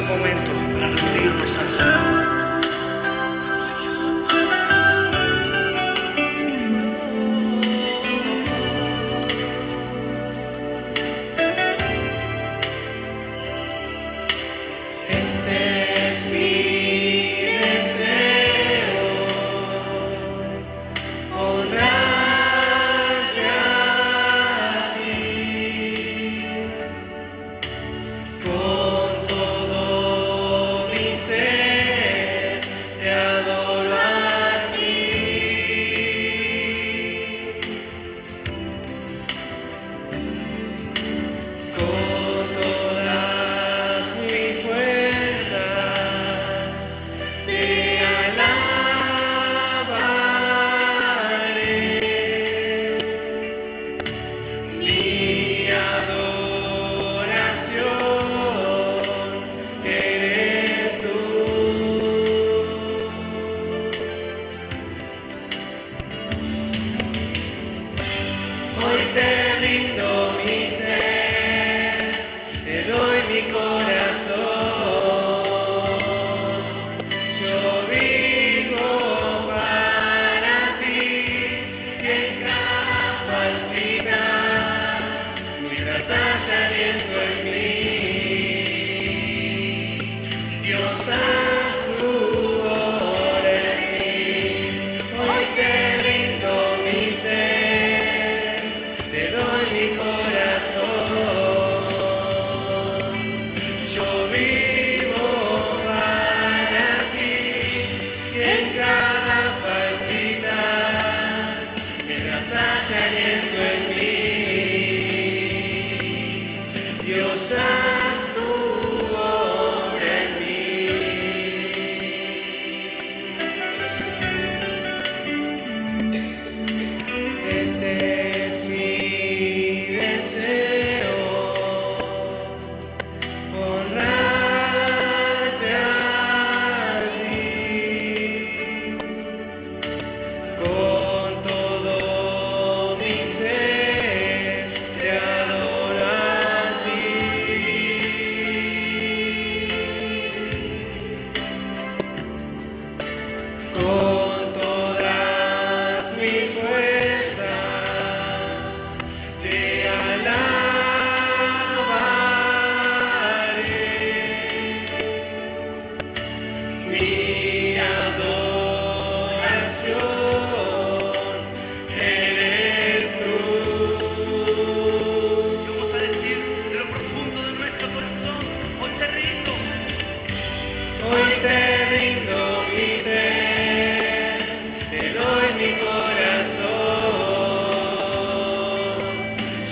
momento para rendirnos al Señor. Así es. Este es mi deseo, honrarte a ti, con todo mi ser te adoro a ti, con todas mis fuerzas te alabaré. Mi adoración eres tú. Hoy te rindo mi ser, te doy mi corazón. Yo vivo para ti y en cada palpitar, mientras haya aliento en mí, Dios haz tu obra en mí. Hoy te rindo mi ser, te doy mi corazón. Yo vivo para ti y en cada palpitar, mientras haya aliento en mí, Dios haz tu obra en mí. Este es mi deseo, honrarte a ti, con todo mi ser te adoro a ti, con todas mis fuerzas te alabaré. Mi adoración eres tú. Y vamos a decir de lo profundo de nuestro corazón: hoy te rindo. Hoy te rindo mi ser, te doy mi corazón.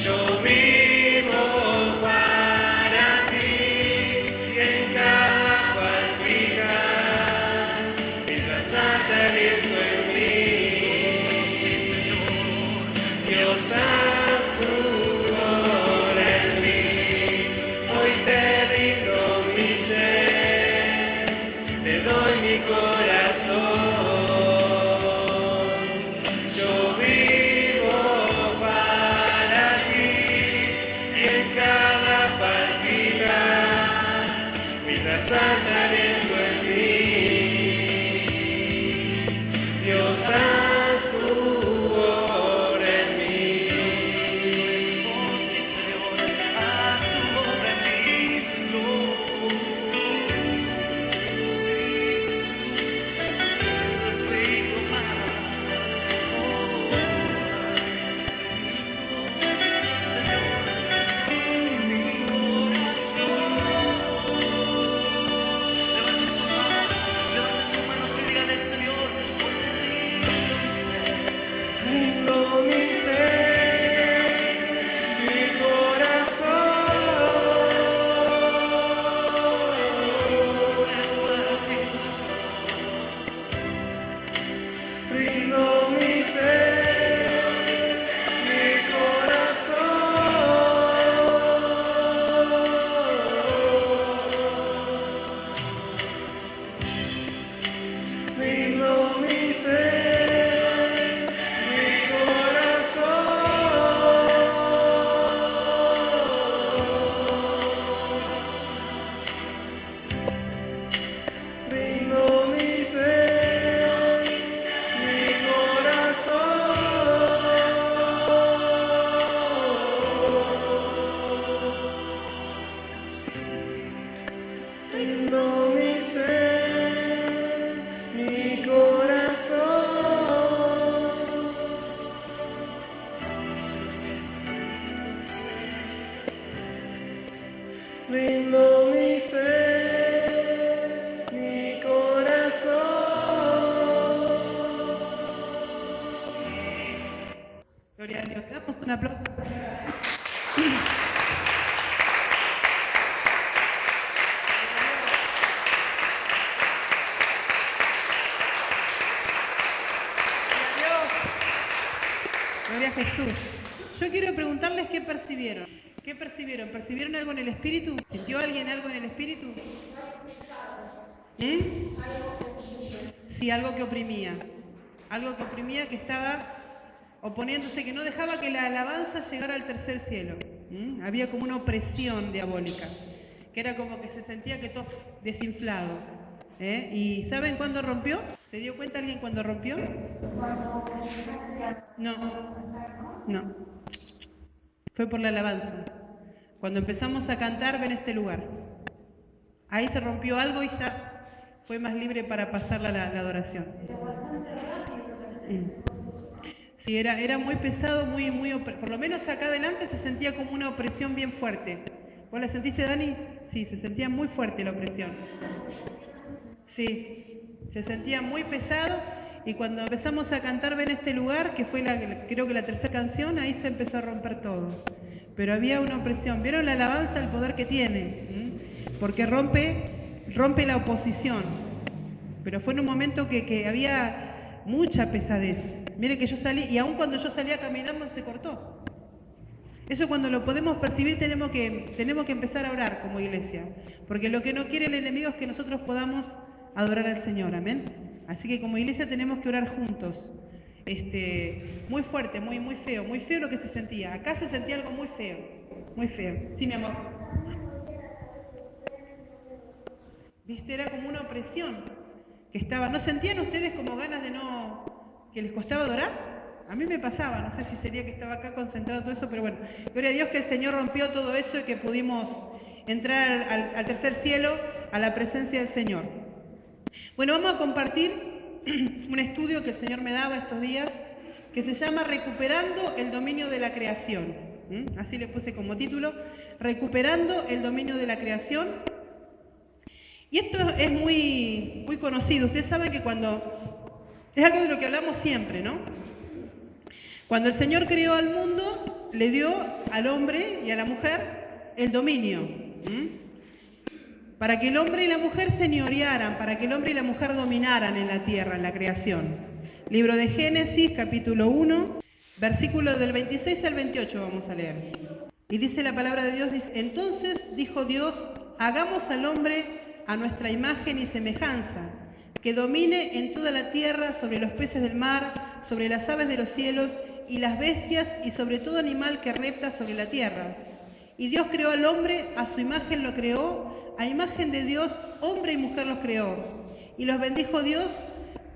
Yo vivo para ti y en cada palpitar, mientras haya aliento en mí, Dios haz tu obra en mí. Hoy te rindo mi ser, te doy mi corazón. Yo vivo para ti y en cada palpitar, mientras haya aliento en mí, Dios haz tu obra en mí. Oh, sí, Señor, haz tu obra en mí, Señor. Sí, Jesús, necesito más. Oh, sí, Señor, mi corazón. Levante sus manos y dígale: Señor, hoy te rindo mi ser. Rindo mi ser, mi corazón. Rindo mi ser, mi corazón. Rindo mi ser, mi corazón. Gloria a Dios. Le damos un aplauso. Gloria a Jesús. Yo quiero preguntarles qué percibieron. ¿Qué percibieron? ¿Percibieron algo en el espíritu? ¿Sintió alguien algo en el espíritu? Sí, algo que oprimía. Algo que oprimía, que estaba oponiéndose, que no dejaba que la alabanza llegara al tercer cielo. Había como una opresión diabólica, que era como que se sentía que todo desinflado. ¿Y saben cuándo rompió? ¿Se dio cuenta alguien cuándo rompió? No. Fue por la alabanza. Cuando empezamos a cantar, ven este lugar. Ahí se rompió algo y ya fue más libre para pasar la adoración. Sí, era muy pesado, por lo menos acá adelante se sentía como una opresión bien fuerte. ¿Vos la sentiste, Dani? Sí, se sentía muy fuerte la opresión. Sí, se sentía muy pesado y cuando empezamos a cantar Ven este lugar, que fue creo que la tercera canción, ahí se empezó a romper todo. Pero había una opresión. ¿Vieron la alabanza, el poder que tiene? Porque rompe la oposición. Pero fue en un momento que había mucha pesadez. Mire que yo salí, y aun cuando yo salía caminando se cortó. Eso cuando lo podemos percibir tenemos que empezar a orar como iglesia. Porque lo que no quiere el enemigo es que nosotros podamos adorar al Señor, amén. Así que como iglesia tenemos que orar juntos. Muy fuerte, muy feo lo que se sentía. Acá se sentía algo muy feo, muy feo. Sí, mi amor. Viste, era como una opresión que estaba. ¿No sentían ustedes como ganas de que les costaba adorar? A mí me pasaba, no sé si sería que estaba acá concentrado todo eso, pero bueno, gloria a Dios que el Señor rompió todo eso y que pudimos entrar al tercer cielo, a la presencia del Señor. Bueno, vamos a compartir un estudio que el Señor me daba estos días, que se llama Recuperando el dominio de la creación. Así le puse como título, Recuperando el dominio de la creación. Y esto es muy conocido. Ustedes saben que es algo de lo que hablamos siempre, ¿no? Cuando el Señor creó al mundo, le dio al hombre y a la mujer el dominio. Para que el hombre y la mujer señorearan, para que el hombre y la mujer dominaran en la tierra, en la creación. Libro de Génesis, capítulo 1, versículos del 26 al 28 vamos a leer. Y dice la palabra de Dios, dice, entonces dijo Dios, hagamos al hombre a nuestra imagen y semejanza, que domine en toda la tierra, sobre los peces del mar, sobre las aves de los cielos y las bestias y sobre todo animal que repta sobre la tierra. Y Dios creó al hombre, a su imagen lo creó, a imagen de Dios, hombre y mujer los creó. Y los bendijo Dios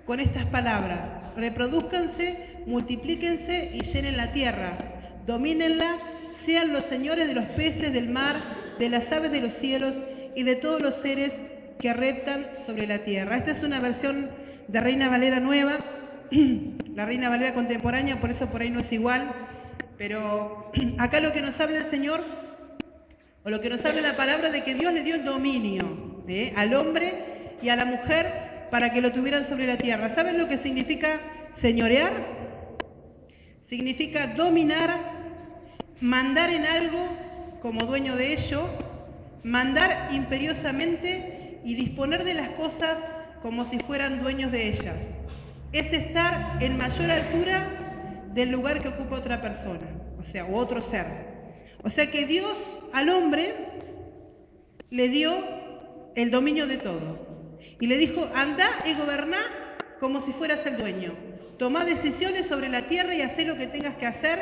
con estas palabras, reprodúzcanse, multiplíquense y llenen la tierra, domínenla, sean los señores de los peces del mar, de las aves de los cielos y de todos los seres que reptan sobre la tierra. Esta es una versión de Reina Valera nueva, la Reina Valera contemporánea, por eso por ahí no es igual, pero acá lo que nos habla el Señor, o lo que nos habla la palabra de que Dios le dio el dominio al hombre y a la mujer para que lo tuvieran sobre la tierra. ¿Saben lo que significa señorear? Significa dominar, mandar en algo como dueño de ello, mandar imperiosamente y disponer de las cosas como si fueran dueños de ellas. Es estar en mayor altura del lugar que ocupa otra persona, o otro ser. O sea que Dios al hombre le dio el dominio de todo. Y le dijo, anda y goberná como si fueras el dueño. Tomá decisiones sobre la tierra y hacé lo que tengas que hacer.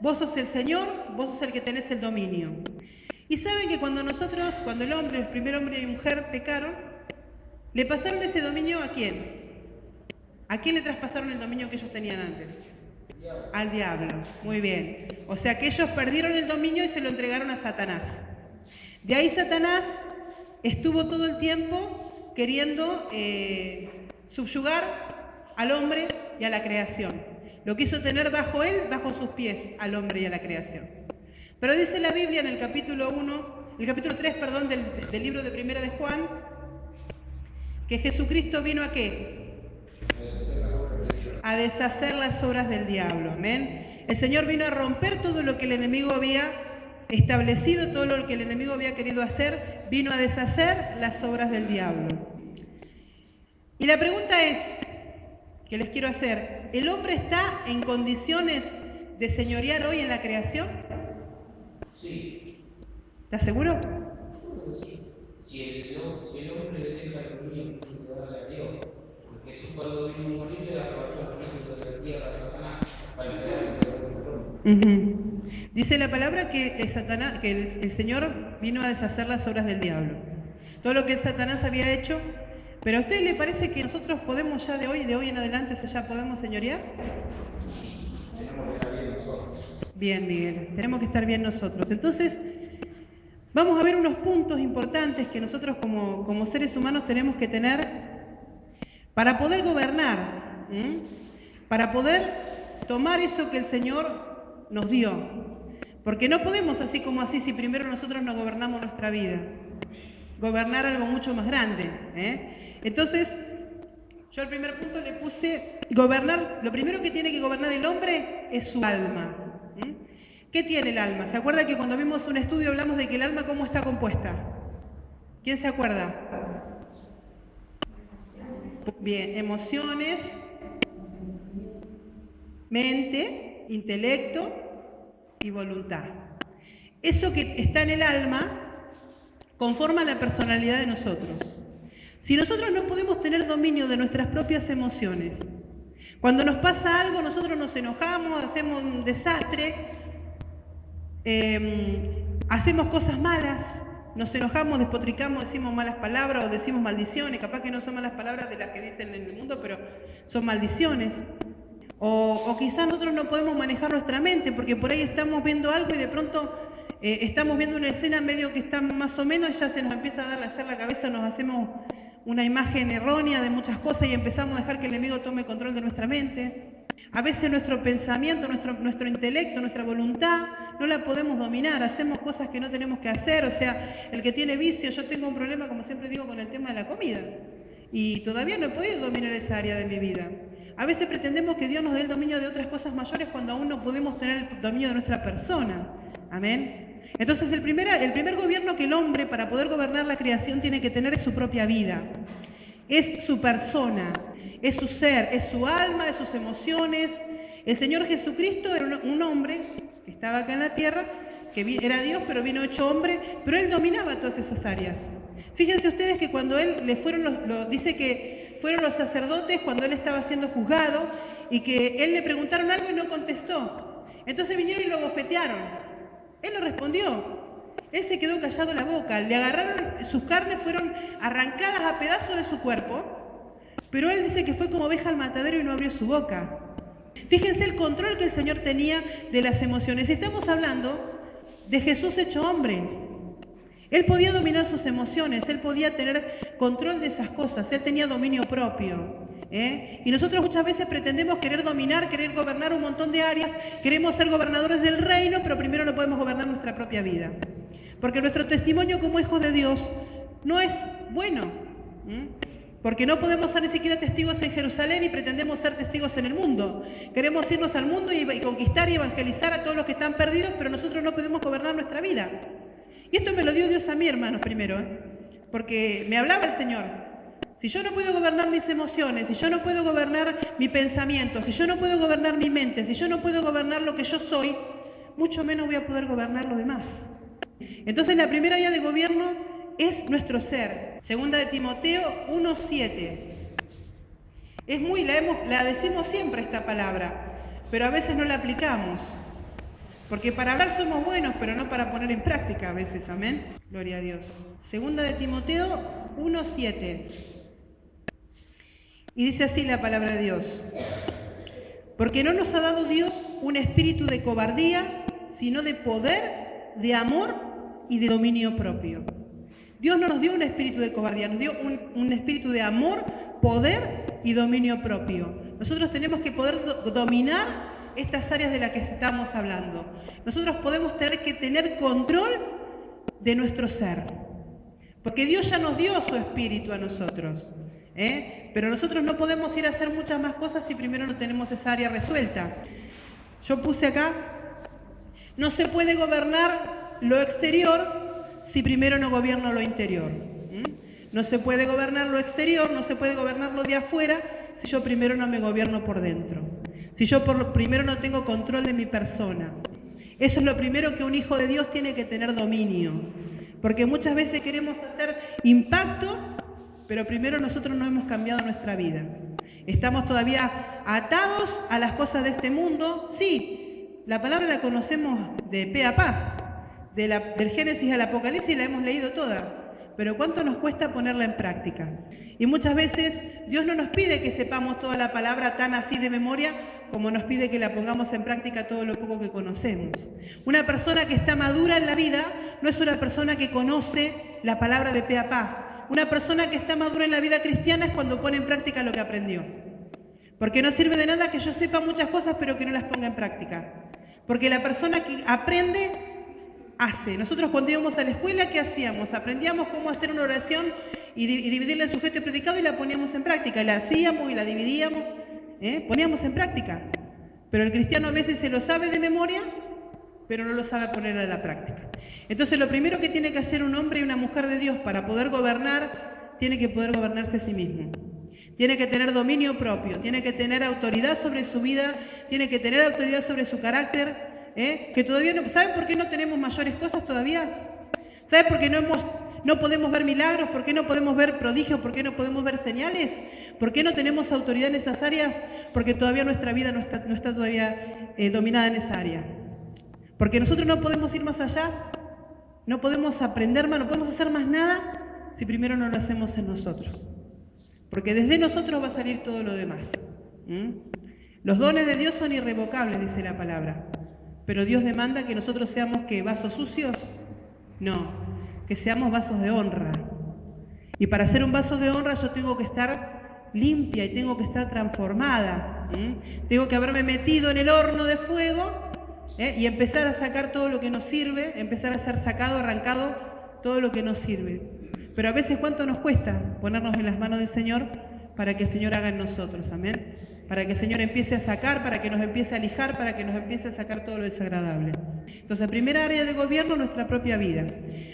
Vos sos el Señor, vos sos el que tenés el dominio. Y saben que cuando el primer hombre y mujer pecaron, ¿le pasaron ese dominio a quién? ¿A quién le traspasaron el dominio que ellos tenían antes? Al diablo. Muy bien. O sea que ellos perdieron el dominio y se lo entregaron a Satanás. De ahí Satanás estuvo todo el tiempo queriendo subyugar al hombre y a la creación. Lo quiso tener bajo él, bajo sus pies, al hombre y a la creación. Pero dice la Biblia en el capítulo 3, del libro de Primera de Juan, que Jesucristo vino ¿a qué? A deshacer las obras del diablo. Amén. El Señor vino a romper todo lo que el enemigo había establecido, todo lo que el enemigo había querido hacer, vino a deshacer las obras del diablo. Y la pregunta es, que les quiero hacer, ¿el hombre está en condiciones de señorear hoy en la creación? Sí, ¿Estás seguro? yo creo que sí. Si el hombre le deja el dominio que darle a Dios, porque Jesús cuando vino a morir le arrebató el dominio de la tierra a Satanás para entregarse al hombre. Dice la palabra que Satanás, que el Señor vino a deshacer las obras del diablo. Todo lo que Satanás había hecho. ¿Pero a usted le parece que nosotros podemos ya de hoy en adelante, ya podemos señorear? Tenemos que estar bien nosotros. Bien, Miguel, tenemos que estar bien nosotros. Entonces, vamos a ver unos puntos importantes que nosotros como seres humanos tenemos que tener para poder gobernar, para poder tomar eso que el Señor nos dio. Porque no podemos así como así si primero nosotros no gobernamos nuestra vida. Gobernar algo mucho más grande. Entonces, yo al primer punto le puse gobernar. Lo primero que tiene que gobernar el hombre es su alma. ¿Qué tiene el alma? ¿Se acuerda que cuando vimos un estudio hablamos de que el alma cómo está compuesta? ¿Quién se acuerda? Bien, emociones, mente, intelecto y voluntad. Eso que está en el alma conforma la personalidad de nosotros. Si nosotros no podemos tener dominio de nuestras propias emociones, cuando nos pasa algo nosotros nos enojamos, hacemos un desastre, hacemos cosas malas, nos enojamos, despotricamos, decimos malas palabras o decimos maldiciones, capaz que no son malas palabras de las que dicen en el mundo, pero son maldiciones. O quizás nosotros no podemos manejar nuestra mente porque por ahí estamos viendo algo y de pronto estamos viendo una escena medio que está más o menos y ya se nos empieza a hacer la cabeza, nos hacemos una imagen errónea de muchas cosas y empezamos a dejar que el enemigo tome control de nuestra mente. A veces nuestro pensamiento, nuestro intelecto, nuestra voluntad, no la podemos dominar, hacemos cosas que no tenemos que hacer, o sea, el que tiene vicio, yo tengo un problema, como siempre digo, con el tema de la comida, y todavía no he podido dominar esa área de mi vida. A veces pretendemos que Dios nos dé el dominio de otras cosas mayores cuando aún no podemos tener el dominio de nuestra persona. Amén. Entonces el primer gobierno que el hombre para poder gobernar la creación tiene que tener es su propia vida. Es su persona, es su ser, es su alma, es sus emociones. El Señor Jesucristo era un hombre que estaba acá en la tierra, que era Dios pero vino hecho hombre, pero Él dominaba todas esas áreas. Fíjense ustedes que cuando Él le fueron, dice que fueron los sacerdotes cuando Él estaba siendo juzgado y que Él le preguntaron algo y no contestó. Entonces vinieron y lo bofetearon. Él no respondió. Él se quedó callado la boca, le agarraron, sus carnes fueron arrancadas a pedazos de su cuerpo, pero él dice que fue como oveja al matadero y no abrió su boca. Fíjense el control que el Señor tenía de las emociones. Estamos hablando de Jesús hecho hombre. Él podía dominar sus emociones, él podía tener control de esas cosas, él tenía dominio propio. Y nosotros muchas veces pretendemos querer dominar, querer gobernar un montón de áreas, queremos ser gobernadores del reino, pero primero no podemos gobernar nuestra propia vida. Porque nuestro testimonio como hijos de Dios no es bueno. Porque no podemos ser ni siquiera testigos en Jerusalén y pretendemos ser testigos en el mundo. Queremos irnos al mundo y conquistar y evangelizar a todos los que están perdidos, pero nosotros no podemos gobernar nuestra vida. Y esto me lo dio Dios a mí, hermanos, primero, porque me hablaba el Señor. Si yo no puedo gobernar mis emociones, si yo no puedo gobernar mi pensamiento, si yo no puedo gobernar mi mente, si yo no puedo gobernar lo que yo soy, mucho menos voy a poder gobernar lo demás. Entonces la primera área de gobierno es nuestro ser. Segunda de Timoteo 1:7. La decimos siempre esta palabra, pero a veces no la aplicamos. Porque para hablar somos buenos, pero no para poner en práctica a veces, amén. Gloria a Dios. Segunda de Timoteo 1:7. Y dice así la palabra de Dios. Porque no nos ha dado Dios un espíritu de cobardía, sino de poder, de amor y de dominio propio. Dios no nos dio un espíritu de cobardía, nos dio un espíritu de amor, poder y dominio propio. Nosotros tenemos que poder dominar estas áreas de las que estamos hablando. Nosotros podemos tener que tener control de nuestro ser. Porque Dios ya nos dio su espíritu a nosotros. Pero nosotros no podemos ir a hacer muchas más cosas si primero no tenemos esa área resuelta. Yo puse acá, no se puede gobernar lo exterior si primero no gobierno lo interior. No se puede gobernar lo exterior, no se puede gobernar lo de afuera si yo primero no me gobierno por dentro. Si yo primero no tengo control de mi persona. Eso es lo primero que un hijo de Dios tiene que tener dominio. Porque muchas veces queremos hacer impacto, pero primero nosotros no hemos cambiado nuestra vida. Estamos todavía atados a las cosas de este mundo. Sí, la palabra la conocemos de pe a pa, del Génesis al Apocalipsis la hemos leído toda. Pero ¿cuánto nos cuesta ponerla en práctica? Y muchas veces Dios no nos pide que sepamos toda la palabra tan así de memoria como nos pide que la pongamos en práctica todo lo poco que conocemos. Una persona que está madura en la vida no es una persona que conoce la palabra de pe a pa. Una persona que está madura en la vida cristiana es cuando pone en práctica lo que aprendió. Porque no sirve de nada que yo sepa muchas cosas pero que no las ponga en práctica. Porque la persona que aprende hace. Nosotros cuando íbamos a la escuela, ¿qué hacíamos? Aprendíamos cómo hacer una oración y dividirla en sujeto y predicado y la poníamos en práctica. La hacíamos y la dividíamos, poníamos en práctica. Pero el cristiano a veces se lo sabe de memoria, pero no lo sabe poner a la práctica. Entonces lo primero que tiene que hacer un hombre y una mujer de Dios para poder gobernar, tiene que poder gobernarse a sí mismo. Tiene que tener dominio propio, tiene que tener autoridad sobre su vida, tiene que tener autoridad sobre su carácter, que todavía no... ¿Saben por qué no tenemos mayores cosas todavía? ¿Saben por qué no podemos ver milagros? ¿Por qué no podemos ver prodigios? ¿Por qué no podemos ver señales? ¿Por qué no tenemos autoridad en esas áreas? Porque todavía nuestra vida no está todavía dominada en esa área. Porque nosotros no podemos ir más allá, no podemos aprender más, no podemos hacer más nada si primero no lo hacemos en nosotros. Porque desde nosotros va a salir todo lo demás. Los dones de Dios son irrevocables, dice la palabra. Pero Dios demanda que nosotros seamos, ¿qué? ¿Vasos sucios? No, que seamos vasos de honra. Y para ser un vaso de honra yo tengo que estar limpia y tengo que estar transformada. Tengo que haberme metido en el horno de fuego y empezar a sacar todo lo que nos sirve, empezar a ser sacado, arrancado todo lo que nos sirve. Pero a veces ¿cuánto nos cuesta ponernos en las manos del Señor para que el Señor haga en nosotros? Amén. Para que el Señor empiece a sacar, para que nos empiece a lijar, para que nos empiece a sacar todo lo desagradable. Entonces, primera área de gobierno, nuestra propia vida.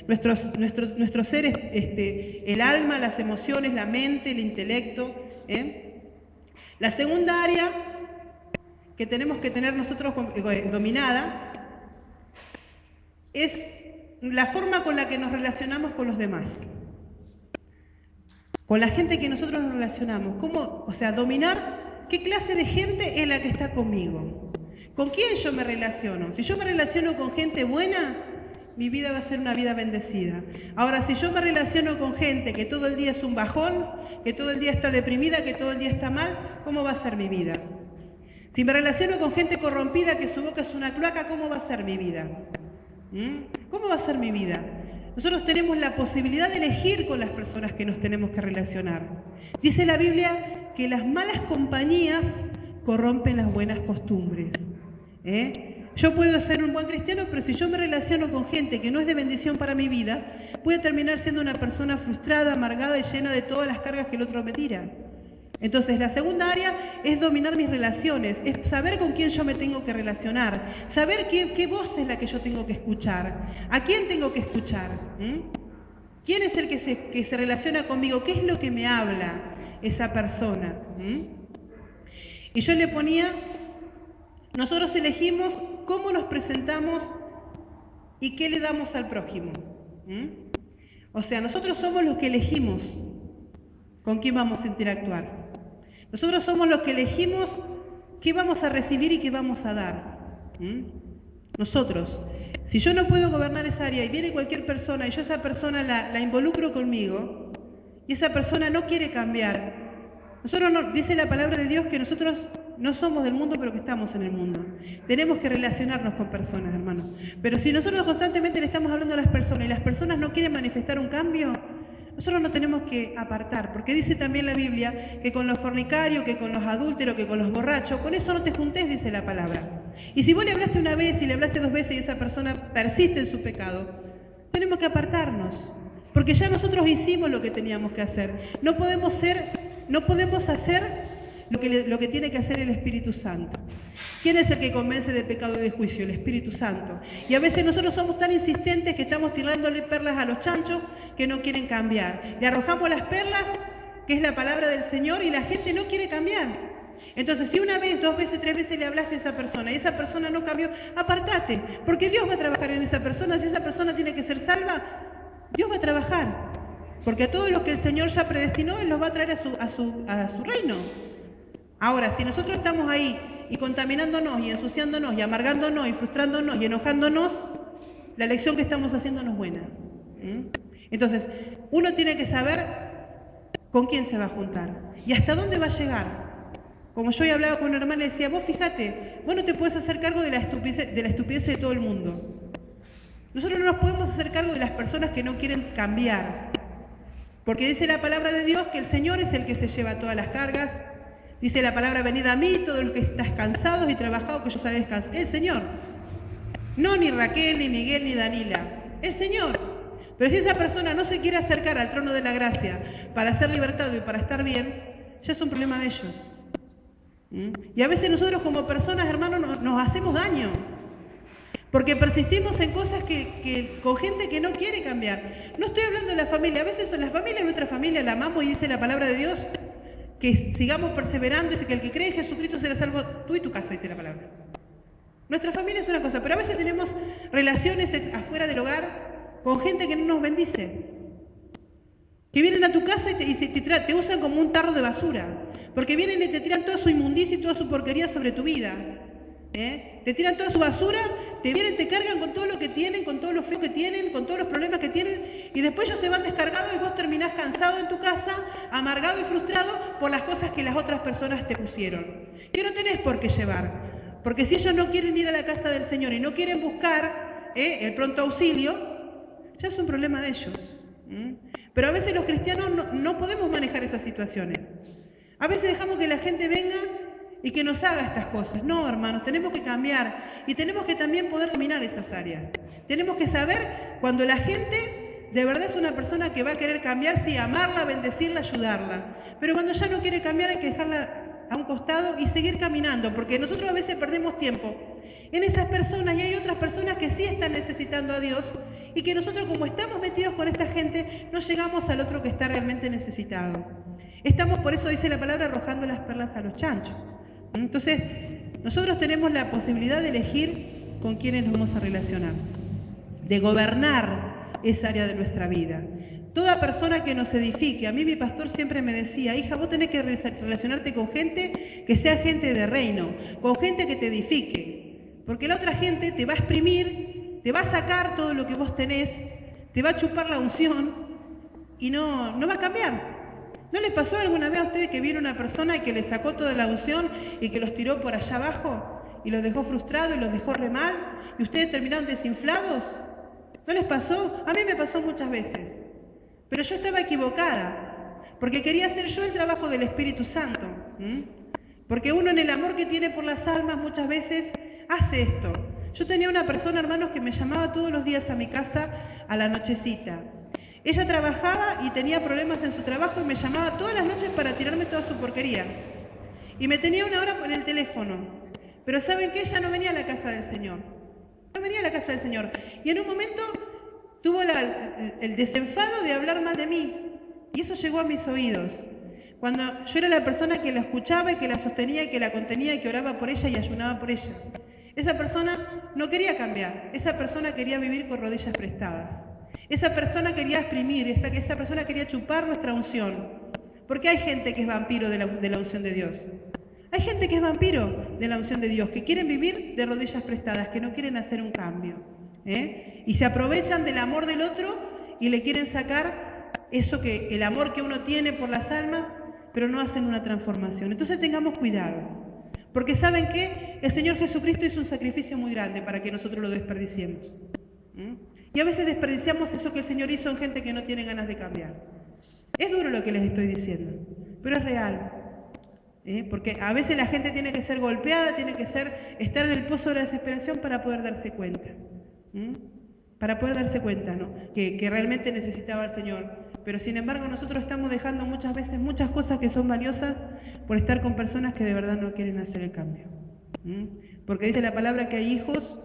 Nuestro ser es el alma, las emociones, la mente, el intelecto. La segunda área que tenemos que tener nosotros dominada es la forma con la que nos relacionamos con los demás. Con la gente que nosotros nos relacionamos. ¿Cómo? O sea, dominar qué clase de gente es la que está conmigo. ¿Con quién yo me relaciono? Si yo me relaciono con gente buena, mi vida va a ser una vida bendecida. Ahora, si yo me relaciono con gente que todo el día es un bajón, que todo el día está deprimida, que todo el día está mal, ¿cómo va a ser mi vida? Si me relaciono con gente corrompida, que su boca es una cloaca, ¿cómo va a ser mi vida? ¿Cómo va a ser mi vida? Nosotros tenemos la posibilidad de elegir con las personas que nos tenemos que relacionar. Dice la Biblia que las malas compañías corrompen las buenas costumbres. Yo puedo ser un buen cristiano, pero si yo me relaciono con gente que no es de bendición para mi vida, voy a terminar siendo una persona frustrada, amargada y llena de todas las cargas que el otro me tira. Entonces, la segunda área es dominar mis relaciones, es saber con quién yo me tengo que relacionar, saber qué voz es la que yo tengo que escuchar, a quién tengo que escuchar, quién es el que se relaciona conmigo, qué es lo que me habla esa persona. Y yo le ponía, nosotros elegimos cómo nos presentamos y qué le damos al prójimo. O sea, nosotros somos los que elegimos con quién vamos a interactuar. Nosotros somos los que elegimos qué vamos a recibir y qué vamos a dar. Nosotros. Si yo no puedo gobernar esa área y viene cualquier persona y yo a esa persona la involucro conmigo y esa persona no quiere cambiar, dice la palabra de Dios que nosotros no somos del mundo pero que estamos en el mundo. Tenemos que relacionarnos con personas, hermanos. Pero si nosotros constantemente le estamos hablando a las personas y las personas no quieren manifestar un cambio, nosotros nos tenemos que apartar, porque dice también la Biblia que con los fornicarios, que con los adúlteros, que con los borrachos, con eso no te juntes, dice la palabra. Y si vos le hablaste una vez y le hablaste dos veces y esa persona persiste en su pecado, tenemos que apartarnos, porque ya nosotros hicimos lo que teníamos que hacer. No podemos hacer lo que tiene que hacer el Espíritu Santo. ¿Quién es el que convence de pecado y de juicio? El Espíritu Santo. Y a veces nosotros somos tan insistentes que estamos tirándole perlas a los chanchos que no quieren cambiar. Le arrojamos las perlas, que es la palabra del Señor, y la gente no quiere cambiar. Entonces, si una vez, 2 veces, 3 veces le hablaste a esa persona y esa persona no cambió, apartate, porque Dios va a trabajar en esa persona. Si esa persona tiene que ser salva, Dios va a trabajar. Porque a todos los que el Señor ya predestinó, Él los va a traer a su reino. Ahora, si nosotros estamos ahí y contaminándonos y ensuciándonos y amargándonos y frustrándonos y enojándonos, la elección que estamos haciendo no es buena. Entonces, uno tiene que saber con quién se va a juntar y hasta dónde va a llegar. Como yo he hablado con una hermana y decía, vos fíjate, vos no te puedes hacer cargo de la estupidez de todo el mundo. Nosotros no nos podemos hacer cargo de las personas que no quieren cambiar. Porque dice la palabra de Dios que el Señor es el que se lleva todas las cargas. Dice la palabra, venid a mí, todos los que estáis cansados y trabajados, que yo os haré descansar. El Señor. No ni Raquel, ni Miguel, ni Danila. El Señor. Pero si esa persona no se quiere acercar al trono de la gracia para ser libertado y para estar bien, ya es un problema de ellos. Y a veces nosotros como personas, hermanos, nos hacemos daño. Porque persistimos en cosas con gente que no quiere cambiar. No estoy hablando de la familia. A veces la familia, nuestra familia, la amamos y dice la palabra de Dios que sigamos perseverando. Dice que el que cree en Jesucristo será salvo tú y tu casa, dice la palabra. Nuestra familia es una cosa, pero a veces tenemos relaciones afuera del hogar con gente que no nos bendice. Que vienen a tu casa y te usan como un tarro de basura. Porque vienen y te tiran toda su inmundicia y toda su porquería sobre tu vida. Te tiran toda su basura, te vienen, te cargan con todo lo que tienen, con todo lo feo que tienen, con todos los problemas que tienen, y después ellos se van descargados y vos terminás cansado en tu casa, amargado y frustrado por las cosas que las otras personas te pusieron. Que no tenés por qué llevar. Porque si ellos no quieren ir a la casa del Señor y no quieren buscar el pronto auxilio, ya es un problema de ellos. Pero a veces los cristianos no podemos manejar esas situaciones. A veces dejamos que la gente venga y que nos haga estas cosas. No, hermanos, tenemos que cambiar y tenemos que también poder dominar esas áreas. Tenemos que saber cuando la gente de verdad es una persona que va a querer cambiar, sí, amarla, bendecirla, ayudarla. Pero cuando ya no quiere cambiar hay que dejarla a un costado y seguir caminando, porque nosotros a veces perdemos tiempo en esas personas y hay otras personas que sí están necesitando a Dios y que nosotros, como estamos metidos con esta gente, no llegamos al otro que está realmente necesitado. Estamos, por eso dice la palabra, arrojando las perlas a los chanchos. Entonces, nosotros tenemos la posibilidad de elegir con quiénes nos vamos a relacionar, de gobernar esa área de nuestra vida. Toda persona que nos edifique, a mí mi pastor siempre me decía, hija, vos tenés que relacionarte con gente que sea gente de reino, con gente que te edifique, porque la otra gente te va a exprimir, te va a sacar todo lo que vos tenés, te va a chupar la unción y no va a cambiar. ¿No les pasó alguna vez a ustedes que vieron una persona que le sacó toda la unción y que los tiró por allá abajo y los dejó frustrados y los dejó re mal y ustedes terminaron desinflados? ¿No les pasó? A mí me pasó muchas veces. Pero yo estaba equivocada, porque quería hacer yo el trabajo del Espíritu Santo. Porque uno en el amor que tiene por las almas muchas veces hace esto. Yo tenía una persona, hermanos, que me llamaba todos los días a mi casa a la nochecita. Ella trabajaba y tenía problemas en su trabajo y me llamaba todas las noches para tirarme toda su porquería. Y me tenía 1 hora en el teléfono. Pero ¿saben qué? Ella no venía a la casa del Señor. No venía a la casa del Señor. Y en un momento tuvo el desenfado de hablar mal de mí. Y eso llegó a mis oídos. Cuando yo era la persona que la escuchaba y que la sostenía y que la contenía y que oraba por ella y ayunaba por ella. Esa persona no quería cambiar. Esa persona quería vivir con rodillas prestadas. Esa persona quería exprimir, esa persona quería chupar nuestra unción. Porque hay gente que es vampiro de la unción de Dios. Hay gente que es vampiro de la unción de Dios, que quieren vivir de rodillas prestadas, que no quieren hacer un cambio. Y se aprovechan del amor del otro y le quieren sacar el amor que uno tiene por las almas, pero no hacen una transformación. Entonces tengamos cuidado. Porque ¿saben qué? El Señor Jesucristo hizo un sacrificio muy grande para que nosotros lo desperdiciemos. Y a veces desperdiciamos eso que el Señor hizo en gente que no tiene ganas de cambiar. Es duro lo que les estoy diciendo, pero es real. Porque a veces la gente tiene que ser golpeada, tiene que estar en el pozo de la desesperación para poder darse cuenta. Para poder darse cuenta, ¿no? Que realmente necesitaba al Señor. Pero sin embargo nosotros estamos dejando muchas veces muchas cosas que son valiosas por estar con personas que de verdad no quieren hacer el cambio. Porque dice la palabra que hay hijos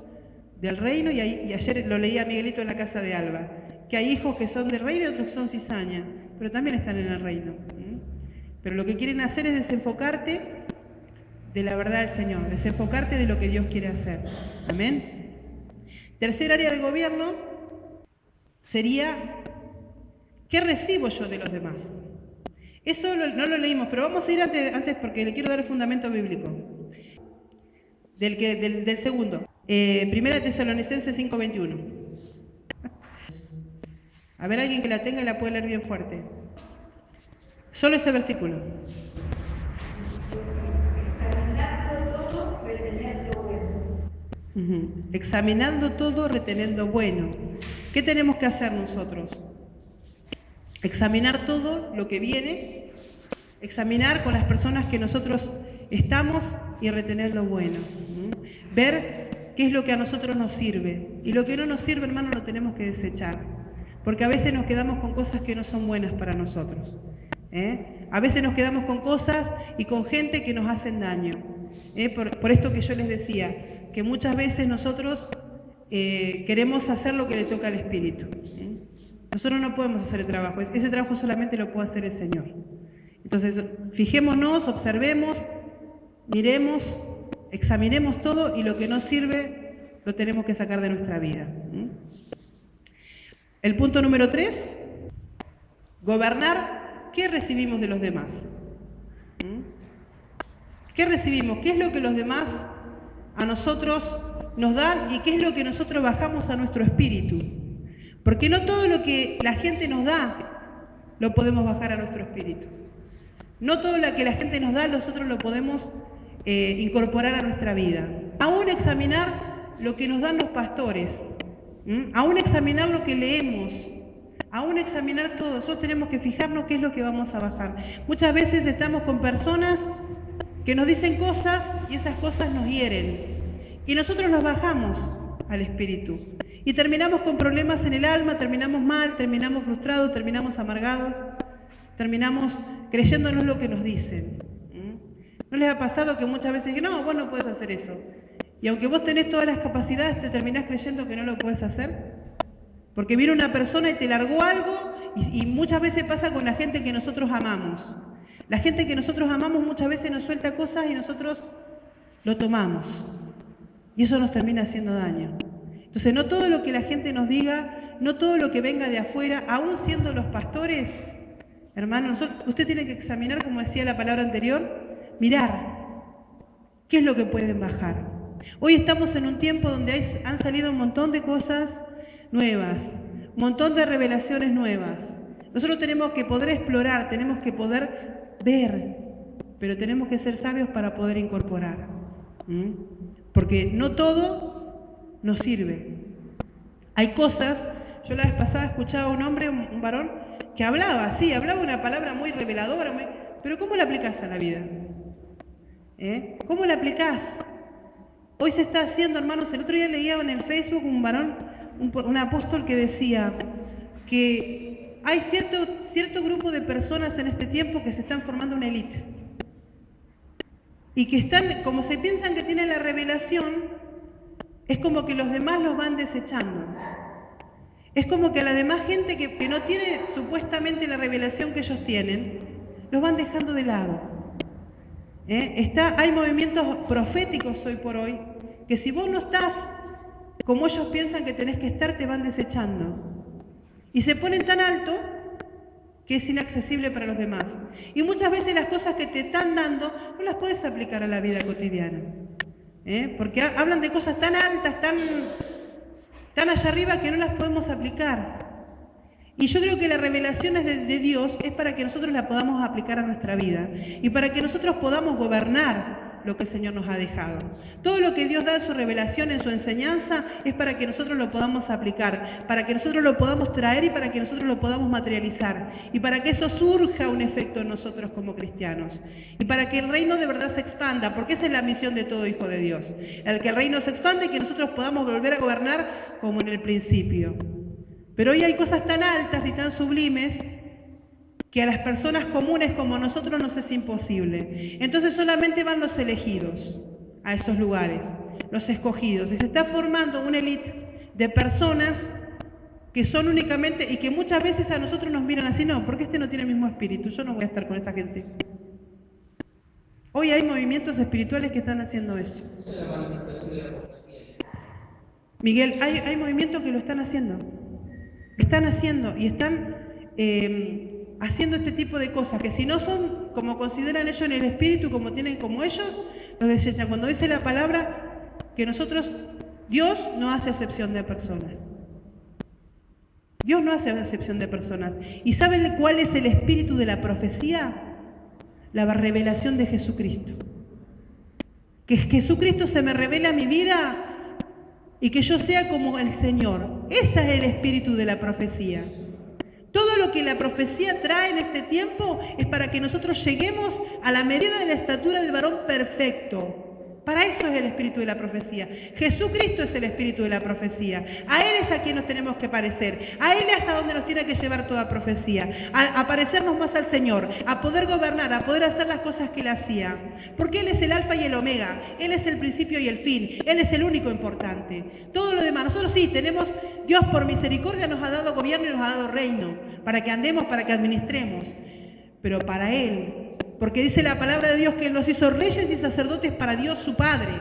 del reino, y ayer lo leía Miguelito en la casa de Alba, que hay hijos que son del reino y otros que son cizaña, pero también están en el reino. Pero lo que quieren hacer es desenfocarte de la verdad del Señor, desenfocarte de lo que Dios quiere hacer. Amén. Tercer área de gobierno sería, ¿qué recibo yo de los demás? Eso no lo leímos, pero vamos a ir antes porque le quiero dar el fundamento bíblico. Del segundo. Primera Tesalonicenses 5:21. A ver, alguien que la tenga y la puede leer bien fuerte. Solo ese versículo. Examinando todo, reteniendo bueno. Examinando todo, reteniendo bueno. ¿Qué tenemos que hacer nosotros? Examinar todo lo que viene, examinar con las personas que nosotros estamos y retener lo bueno. Ver qué es lo que a nosotros nos sirve. Y lo que no nos sirve, hermano, lo tenemos que desechar. Porque a veces nos quedamos con cosas que no son buenas para nosotros. A veces nos quedamos con cosas y con gente que nos hacen daño. Por esto que yo les decía, que muchas veces nosotros queremos hacer lo que le toca al Espíritu. Nosotros no podemos hacer el trabajo, ese trabajo solamente lo puede hacer el Señor. Entonces, fijémonos, observemos, miremos, examinemos todo, y lo que nos sirve lo tenemos que sacar de nuestra vida. El punto número 3, gobernar, ¿qué recibimos de los demás? ¿Qué recibimos? ¿Qué es lo que los demás a nosotros nos dan y qué es lo que nosotros bajamos a nuestro espíritu? Porque no todo lo que la gente nos da lo podemos bajar a nuestro espíritu. No todo lo que la gente nos da nosotros lo podemos incorporar a nuestra vida. Aún examinar lo que nos dan los pastores, aún examinar lo que leemos, aún examinar todo. Nosotros tenemos que fijarnos qué es lo que vamos a bajar. Muchas veces estamos con personas que nos dicen cosas y esas cosas nos hieren. Y nosotros los bajamos al espíritu. Y terminamos con problemas en el alma, terminamos mal, terminamos frustrados, terminamos amargados, terminamos creyéndonos lo que nos dicen. ¿No les ha pasado que muchas veces dicen, no, vos no puedes hacer eso? Y aunque vos tenés todas las capacidades, te terminás creyendo que no lo puedes hacer. Porque vino una persona y te largó algo, y muchas veces pasa con la gente que nosotros amamos. La gente que nosotros amamos muchas veces nos suelta cosas y nosotros lo tomamos. Y eso nos termina haciendo daño. Entonces, no todo lo que la gente nos diga, no todo lo que venga de afuera, aún siendo los pastores, hermano, usted tiene que examinar, como decía la palabra anterior, mirar qué es lo que pueden bajar. Hoy estamos en un tiempo donde han salido un montón de cosas nuevas, un montón de revelaciones nuevas. Nosotros tenemos que poder explorar, tenemos que poder ver, pero tenemos que ser sabios para poder incorporar. Porque no todo nos sirve. Hay cosas, yo la vez pasada escuchaba a un hombre, un varón, que hablaba una palabra muy reveladora, pero ¿cómo la aplicás a la vida? ¿Cómo la aplicás? Hoy se está haciendo, hermanos, el otro día leía en el Facebook un varón, un apóstol que decía que hay cierto grupo de personas en este tiempo que se están formando una élite. Y que están, como se piensan que tienen la revelación, es como que los demás los van desechando. Es como que a la demás gente que no tiene supuestamente la revelación que ellos tienen, los van dejando de lado. Hay movimientos proféticos hoy por hoy, que si vos no estás como ellos piensan que tenés que estar, te van desechando. Y se ponen tan alto que es inaccesible para los demás. Y muchas veces las cosas que te están dando no las puedes aplicar a la vida cotidiana. Porque hablan de cosas tan altas, tan allá arriba, que no las podemos aplicar. Y yo creo que la revelación de Dios es para que nosotros la podamos aplicar a nuestra vida y para que nosotros podamos gobernar lo que el Señor nos ha dejado. Todo lo que Dios da en su revelación, en su enseñanza, es para que nosotros lo podamos aplicar, para que nosotros lo podamos traer y para que nosotros lo podamos materializar y para que eso surja un efecto en nosotros como cristianos y para que el reino de verdad se expanda, porque esa es la misión de todo hijo de Dios, el que el reino se expande y que nosotros podamos volver a gobernar como en el principio. Pero hoy hay cosas tan altas y tan sublimes que a las personas comunes como nosotros nos es imposible. Entonces solamente van los elegidos. a esos lugares, los escogidos. Y se está formando una élite de personas que son únicamente, y que muchas veces a nosotros nos miran así, no, porque este no tiene el mismo espíritu, yo no voy a estar con esa gente. Hoy hay movimientos espirituales que están haciendo eso. Esa es la manifestación de la apostasía. Miguel, hay movimientos que lo están haciendo. Están haciendo y están haciendo este tipo de cosas que si no son como consideran ellos en el espíritu, como tienen como ellos, los desechan. Cuando dice la palabra que nosotros, Dios no hace excepción de personas. Dios no hace excepción de personas. ¿Y saben cuál es el espíritu de la profecía? La revelación de Jesucristo. Que Jesucristo se me revela a mi vida y que yo sea como el Señor. Ese es el espíritu de la profecía. Todo lo que la profecía trae en este tiempo es para que nosotros lleguemos a la medida de la estatura del varón perfecto. Para eso es el espíritu de la profecía. Jesucristo es el espíritu de la profecía. A Él es a quien nos tenemos que parecer. A Él es a donde nos tiene que llevar toda profecía. A parecernos más al Señor, a poder gobernar, a poder hacer las cosas que Él hacía. Porque Él es el alfa y el omega. Él es el principio y el fin. Él es el único importante. Todo lo demás, nosotros sí tenemos, Dios por misericordia nos ha dado gobierno y nos ha dado reino. Para que andemos, para que administremos. Pero para Él... Porque dice la palabra de Dios que Él nos hizo reyes y sacerdotes para Dios su Padre,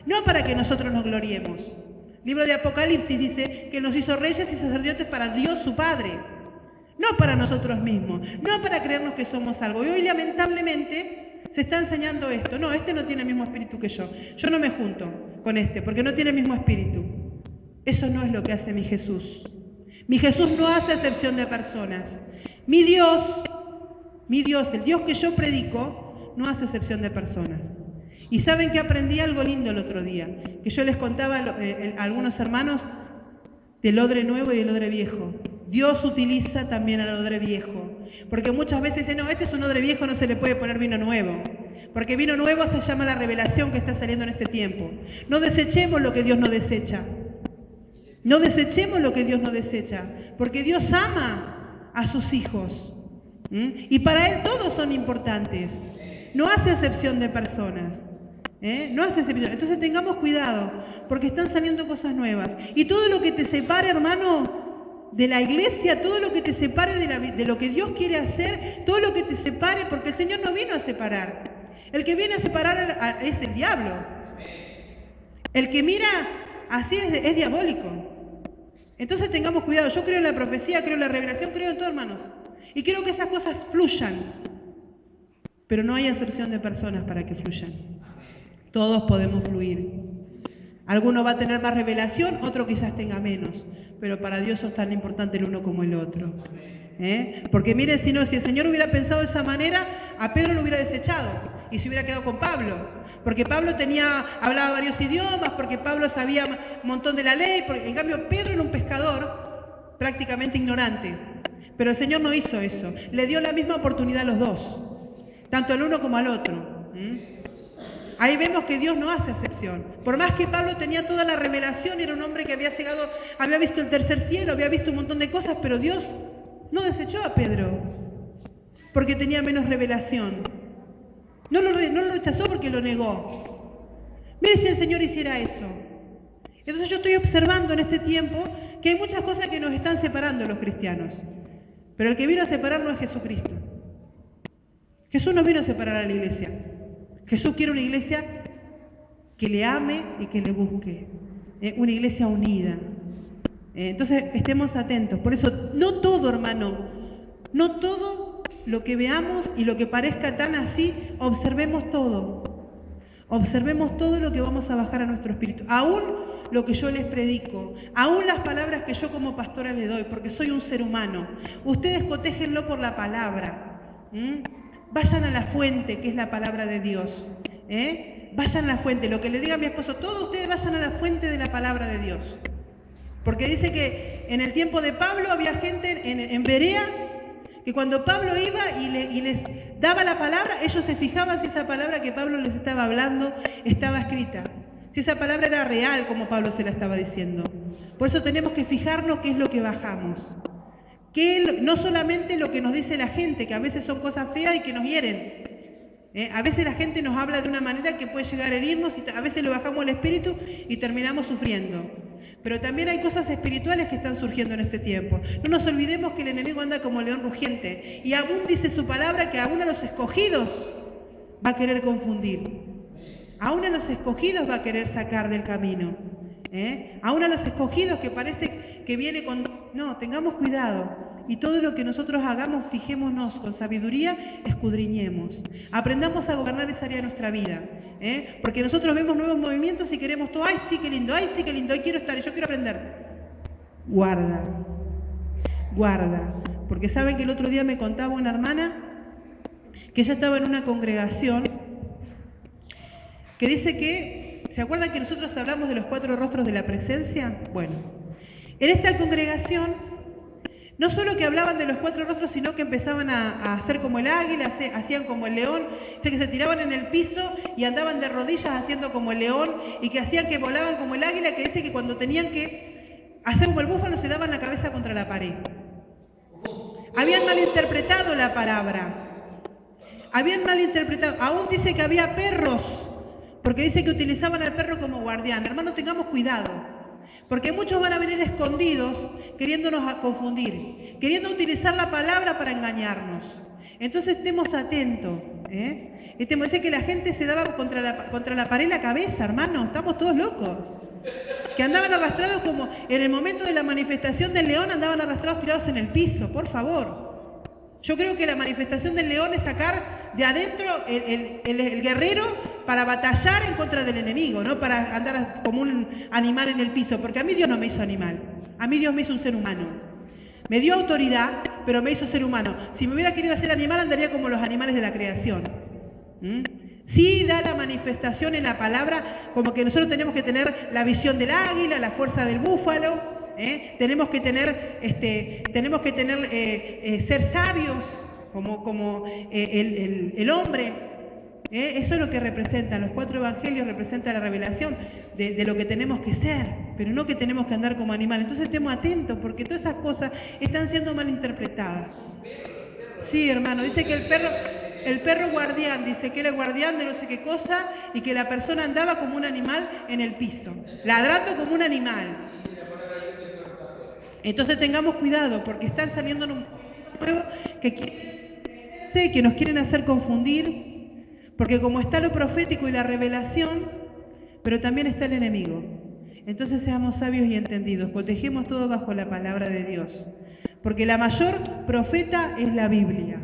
no para que nosotros nos gloriemos. El libro de Apocalipsis dice que nos hizo reyes y sacerdotes para Dios su Padre, no para nosotros mismos, no para creernos que somos algo. Y hoy lamentablemente se está enseñando esto. No, este no tiene el mismo espíritu que yo. Yo no me junto con este porque no tiene el mismo espíritu. Eso no es lo que hace mi Jesús. Mi Jesús no hace excepción de personas. Mi Dios, el Dios que yo predico, no hace excepción de personas. Y saben que aprendí algo lindo el otro día, que yo les contaba a algunos hermanos del odre nuevo y del odre viejo. Dios utiliza también al odre viejo, porque muchas veces dicen, no, este es un odre viejo, no se le puede poner vino nuevo, porque vino nuevo se llama la revelación que está saliendo en este tiempo. No desechemos lo que Dios no desecha. No desechemos lo que Dios no desecha, porque Dios ama a sus hijos. Y para Él todos son importantes. No hace excepción de personas. No hace excepción. Entonces tengamos cuidado, porque están saliendo cosas nuevas. Y todo lo que te separe, hermano, de la iglesia, todo lo que te separe de lo que Dios quiere hacer, todo lo que te separe, porque el Señor no vino a separar. El que viene a separar es el diablo. El que mira así es diabólico. Entonces tengamos cuidado. Yo creo en la profecía, creo en la revelación, creo en todo, hermanos. Y quiero que esas cosas fluyan, pero no hay excepción de personas para que fluyan. Todos podemos fluir. Alguno va a tener más revelación, otro quizás tenga menos, pero para Dios es tan importante el uno como el otro. Porque miren, si el Señor hubiera pensado de esa manera, a Pedro lo hubiera desechado y se hubiera quedado con Pablo. Porque Pablo hablaba varios idiomas, porque Pablo sabía un montón de la ley, en cambio Pedro era un pescador prácticamente ignorante. Pero el Señor no hizo eso. Le dio la misma oportunidad a los dos, tanto al uno como al otro. Ahí vemos que Dios no hace excepción. Por más que Pablo tenía toda la revelación, era un hombre que había visto el tercer cielo, había visto un montón de cosas, pero Dios no desechó a Pedro porque tenía menos revelación. No lo rechazó porque lo negó. Mire si el Señor hiciera eso. Entonces yo estoy observando en este tiempo que hay muchas cosas que nos están separando los cristianos. Pero el que vino a separar no es Jesucristo. Jesús no vino a separar a la iglesia. Jesús quiere una iglesia que le ame y que le busque. Una iglesia unida. Entonces estemos atentos. Por eso, no todo, hermano, no todo lo que veamos y lo que parezca tan así, observemos todo. Observemos todo lo que vamos a bajar a nuestro espíritu. Aún lo que yo les predico, aún las palabras que yo como pastora les doy, porque soy un ser humano. Ustedes cotéjenlo por la palabra. Vayan a la fuente, que es la palabra de Dios. Vayan a la fuente. Lo que le diga a mi esposo, todos ustedes vayan a la fuente de la palabra de Dios. Porque dice que en el tiempo de Pablo había gente en Berea, que cuando Pablo iba y les daba la palabra, ellos se fijaban si esa palabra que Pablo les estaba hablando estaba escrita. Si esa palabra era real, como Pablo se la estaba diciendo. Por eso tenemos que fijarnos qué es lo que bajamos. No solamente lo que nos dice la gente, que a veces son cosas feas y que nos hieren. A veces la gente nos habla de una manera que puede llegar a herirnos y a veces le bajamos el espíritu y terminamos sufriendo. Pero también hay cosas espirituales que están surgiendo en este tiempo. No nos olvidemos que el enemigo anda como león rugiente y aún dice su palabra que aún a los escogidos va a querer confundir. Aún a los escogidos va a querer sacar del camino. Aún a los escogidos que parece que viene con... No, tengamos cuidado. Y todo lo que nosotros hagamos, fijémonos con sabiduría, escudriñemos. Aprendamos a gobernar esa área de nuestra vida. Porque nosotros vemos nuevos movimientos y queremos todo. ¡Ay, sí, qué lindo! ¡Ay, sí, qué lindo! ¡Ay, quiero estar! ¡Yo quiero aprender! Guarda. Guarda. Porque saben que el otro día me contaba una hermana que ella estaba en una congregación que dice que... ¿Se acuerdan que nosotros hablamos de los 4 rostros de la presencia? Bueno, en esta congregación... No solo que hablaban de los 4 rostros, sino que empezaban a hacer como el águila, hacían como el león, que se tiraban en el piso y andaban de rodillas haciendo como el león, y que hacían que volaban como el águila, que dice que cuando tenían que hacer como el búfalo se daban la cabeza contra la pared. Habían malinterpretado la palabra. Habían malinterpretado. Aún dice que había perros, porque dice que utilizaban al perro como guardián. Hermano, tengamos cuidado. Porque muchos van a venir escondidos queriéndonos confundir, queriendo utilizar la palabra para engañarnos. Entonces estemos atentos. Dice que la gente se daba contra la pared la cabeza, hermano. Estamos todos locos. Que andaban arrastrados como en el momento de la manifestación del león, andaban arrastrados tirados en el piso. Por favor. Yo creo que la manifestación del león es sacar de adentro el guerrero para batallar en contra del enemigo, no para andar como un animal en el piso, porque a mí Dios no me hizo animal, a mí Dios me hizo un ser humano. Me dio autoridad, pero me hizo ser humano. Si me hubiera querido hacer animal, andaría como los animales de la creación. Sí da la manifestación en la palabra, como que nosotros tenemos que tener la visión del águila, la fuerza del búfalo, tenemos que tener, ser sabios, como el hombre. Eso es lo que representan, los 4 evangelios representan la revelación de lo que tenemos que ser, pero no que tenemos que andar como animales. Entonces estemos atentos, porque todas esas cosas están siendo mal interpretadas. Sí, hermano, dice que el perro guardián, dice que era el guardián de no sé qué cosa, y que la persona andaba como un animal en el piso, ladrando como un animal. Entonces tengamos cuidado, porque están saliendo un nuevo que nos quieren hacer confundir. Porque como está lo profético y la revelación, pero también está el enemigo. Entonces seamos sabios y entendidos, protegemos todo bajo la palabra de Dios. Porque la mayor profeta es la Biblia.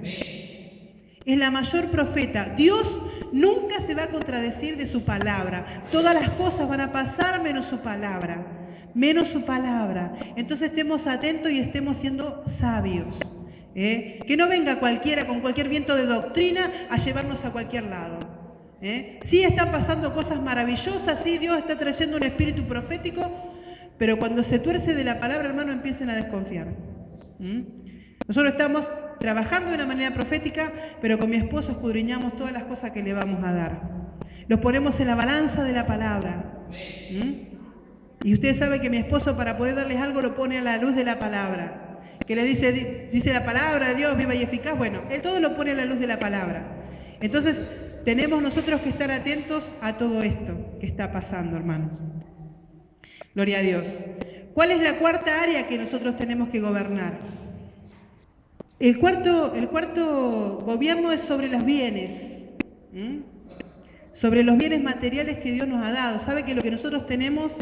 Es la mayor profeta. Dios nunca se va a contradecir de su palabra. Todas las cosas van a pasar menos su palabra. Menos su palabra. Entonces estemos atentos y estemos siendo sabios. Que no venga cualquiera con cualquier viento de doctrina a llevarnos a cualquier lado. Sí están pasando cosas maravillosas, sí Dios está trayendo un espíritu profético, pero cuando se tuerce de la palabra, hermano, empiecen a desconfiar. Nosotros estamos trabajando de una manera profética, pero con mi esposo escudriñamos todas las cosas que le vamos a dar. Los ponemos en la balanza de la palabra. Y ustedes saben que mi esposo, para poder darles algo, lo pone a la luz de la palabra. Que le dice la palabra de Dios viva y eficaz. Bueno, él todo lo pone a la luz de la palabra. Entonces tenemos nosotros que estar atentos a todo esto que está pasando, hermanos. Gloria a Dios. ¿Cuál es la cuarta área que nosotros tenemos que gobernar? El cuarto gobierno es sobre los bienes, sobre los bienes materiales que Dios nos ha dado. Sabe que lo que nosotros tenemos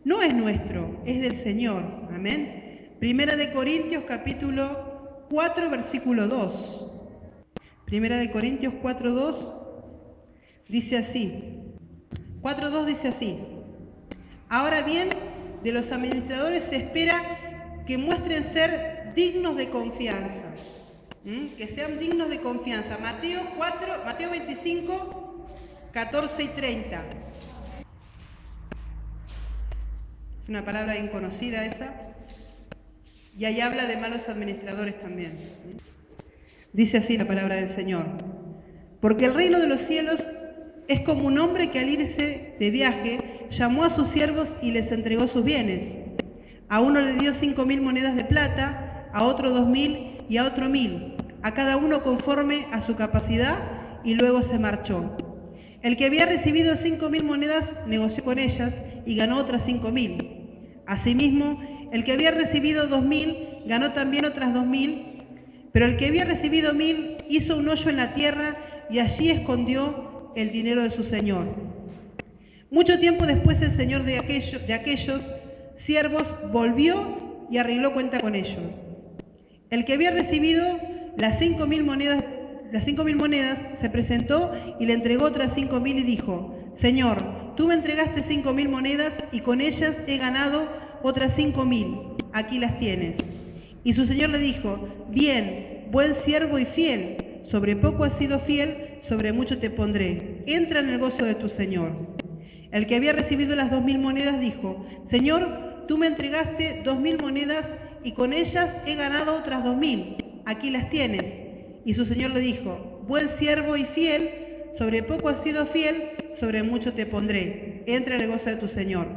no es nuestro, es del Señor. Amén. Primera de Corintios capítulo 4 versículo 2. Primera de Corintios 4:2 dice así. 4:2 dice así. Ahora bien, de los administradores se espera que muestren ser dignos de confianza. Que sean dignos de confianza. Mateo 25, 14 y 30. Es una palabra bien conocida esa. Y ahí habla de malos administradores también. Dice así la palabra del Señor. Porque el reino de los cielos es como un hombre que al irse de viaje llamó a sus siervos y les entregó sus bienes. A uno le dio 5.000 monedas de plata, a otro 2.000 y a otro 1.000, a cada uno conforme a su capacidad, y luego se marchó. El que había recibido 5.000 monedas negoció con ellas y ganó otras 5.000. Asimismo, el que había recibido 2.000 ganó también otras 2.000, pero el que había recibido 1.000 hizo un hoyo en la tierra y allí escondió el dinero de su señor. Mucho tiempo después el señor de aquellos siervos volvió y arregló cuenta con ellos. El que había recibido las 5.000 monedas se presentó y le entregó otras 5.000 y dijo: Señor, tú me entregaste 5.000 monedas y con ellas he ganado otras 5.000. Aquí las tienes. Y su señor le dijo: Bien, buen siervo y fiel. Sobre poco has sido fiel, sobre mucho te pondré. Entra en el gozo de tu señor. El que había recibido las 2.000 monedas dijo: Señor, tú me entregaste 2.000 monedas y con ellas he ganado otras 2.000. Aquí las tienes. Y su señor le dijo: Buen siervo y fiel, sobre poco has sido fiel, sobre mucho te pondré. Entra en el gozo de tu señor.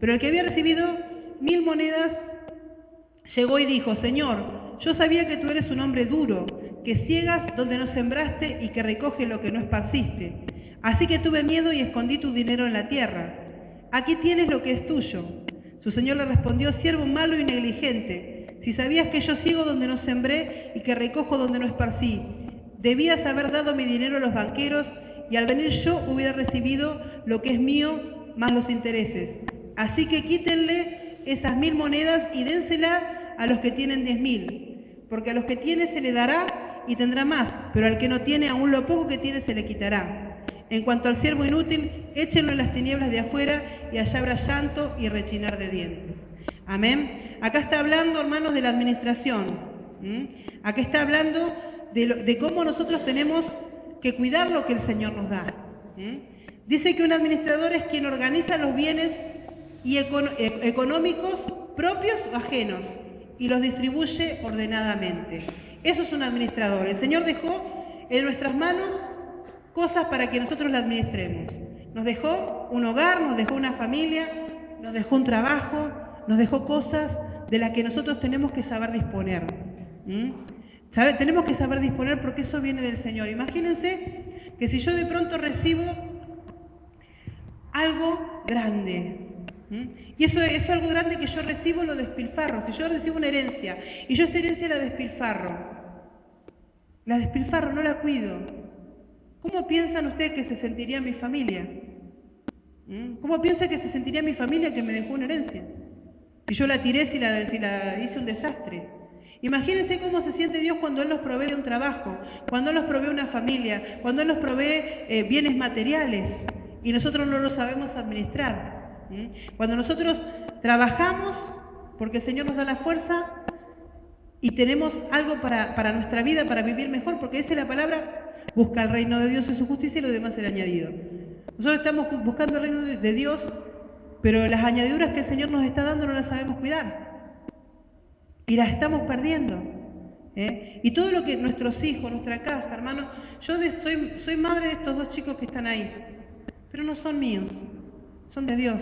Pero el que había recibido 1.000 monedas llegó y dijo: Señor, yo sabía que tú eres un hombre duro, que ciegas donde no sembraste y que recoges lo que no esparciste. Así que tuve miedo y escondí tu dinero en la tierra. Aquí tienes lo que es tuyo. Su señor le respondió: Siervo malo y negligente, si sabías que yo ciego donde no sembré y que recojo donde no esparcí, debías haber dado mi dinero a los banqueros y al venir yo hubiera recibido lo que es mío más los intereses. Así que quítenle esas 1.000 monedas y dénsela a los que tienen 10.000, porque a los que tiene se le dará y tendrá más, pero al que no tiene, aún lo poco que tiene se le quitará. En cuanto al siervo inútil, échenlo en las tinieblas de afuera y allá habrá llanto y rechinar de dientes. Amén. Acá está hablando, hermanos, de la administración. Acá está hablando de cómo nosotros tenemos que cuidar lo que el Señor nos da. Dice que un administrador es quien organiza los bienes económicos propios o ajenos y los distribuye ordenadamente. Eso es un administrador. El Señor dejó en nuestras manos cosas para que nosotros la administremos. Nos dejó un hogar, nos dejó una familia, nos dejó un trabajo, nos dejó cosas de las que nosotros tenemos que saber disponer. Tenemos que saber disponer porque eso viene del Señor. Imagínense que si yo de pronto recibo algo grande, y eso algo grande que yo recibo lo despilfarro. Si yo recibo una herencia y yo esa herencia la despilfarro, no la cuido, ¿cómo piensan ustedes que se sentiría mi familia? ¿Cómo piensa que se sentiría mi familia que me dejó una herencia? Si yo la tiré, si la hice un desastre. Imagínense cómo se siente Dios cuando Él nos provee de un trabajo, cuando Él nos provee una familia, cuando Él nos provee bienes materiales y nosotros no lo sabemos administrar. Cuando nosotros trabajamos porque el Señor nos da la fuerza y tenemos algo para nuestra vida, para vivir mejor, porque dice la palabra: busca el reino de Dios y su justicia y lo demás será añadido. Nosotros estamos buscando el reino de Dios, pero las añadiduras que el Señor nos está dando no las sabemos cuidar. Y las estamos perdiendo. Y todo lo que nuestros hijos, nuestra casa, hermanos, yo soy madre de estos 2 chicos que están ahí, pero no son míos, son de Dios.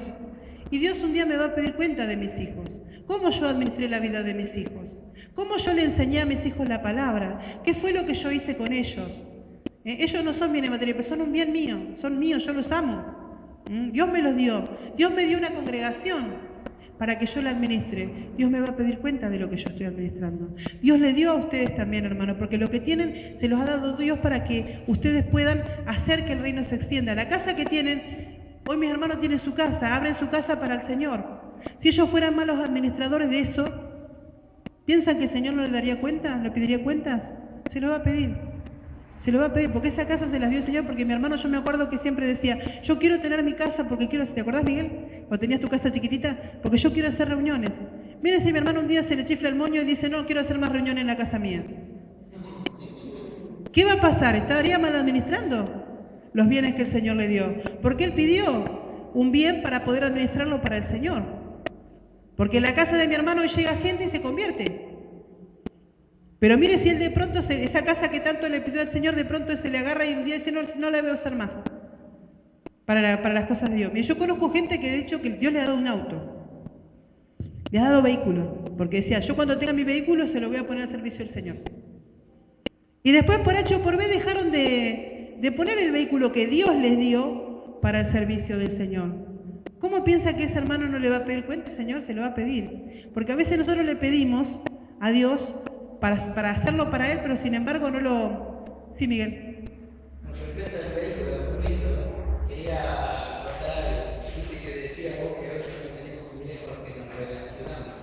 Y Dios un día me va a pedir cuenta de mis hijos. ¿Cómo yo administré la vida de mis hijos? ¿Cómo yo le enseñé a mis hijos la palabra? ¿Qué fue lo que yo hice con ellos? Ellos no son bienes materiales, pero son un bien mío, son míos, yo los amo. Dios me los dio. Dios me dio una congregación para que yo la administre. Dios me va a pedir cuenta de lo que yo estoy administrando. Dios le dio a ustedes también, hermano, porque lo que tienen se los ha dado Dios para que ustedes puedan hacer que el reino se extienda. La casa que tienen, hoy mis hermanos tienen su casa, abren su casa para el Señor. Si ellos fueran malos administradores de eso, ¿piensan que el Señor no le daría cuenta? ¿Le pediría cuentas? Se lo va a pedir. Se lo va a pedir, porque esa casa se las dio el Señor, porque mi hermano, yo me acuerdo que siempre decía: yo quiero tener mi casa porque quiero, ¿te acordás, Miguel? Cuando tenías tu casa chiquitita, porque yo quiero hacer reuniones. Miren si mi hermano un día se le chifla el moño y dice: no, quiero hacer más reuniones en la casa mía. ¿Qué va a pasar? ¿Estaría mal administrando los bienes que el Señor le dio? Porque Él pidió un bien para poder administrarlo para el Señor. Porque en la casa de mi hermano hoy llega gente y se convierte. Pero mire si él de pronto, esa casa que tanto le pidió al Señor, de pronto se le agarra y un día dice: no la voy a usar más para las cosas de Dios. Mire, yo conozco gente que ha dicho que Dios le ha dado un auto, le ha dado vehículo, porque decía: yo cuando tenga mi vehículo se lo voy a poner al servicio del Señor. Y después por H o por B dejaron de de poner el vehículo que Dios les dio para el servicio del Señor. ¿Cómo piensa que ese hermano no le va a pedir cuenta? El Señor se lo va a pedir. Porque a veces nosotros le pedimos a Dios para hacerlo para Él, pero sin embargo no lo... Sí, Miguel. Respecto al vehículo de compromiso, quería contar el que decía vos que a veces no tenemos que mirar con los que nos relacionamos.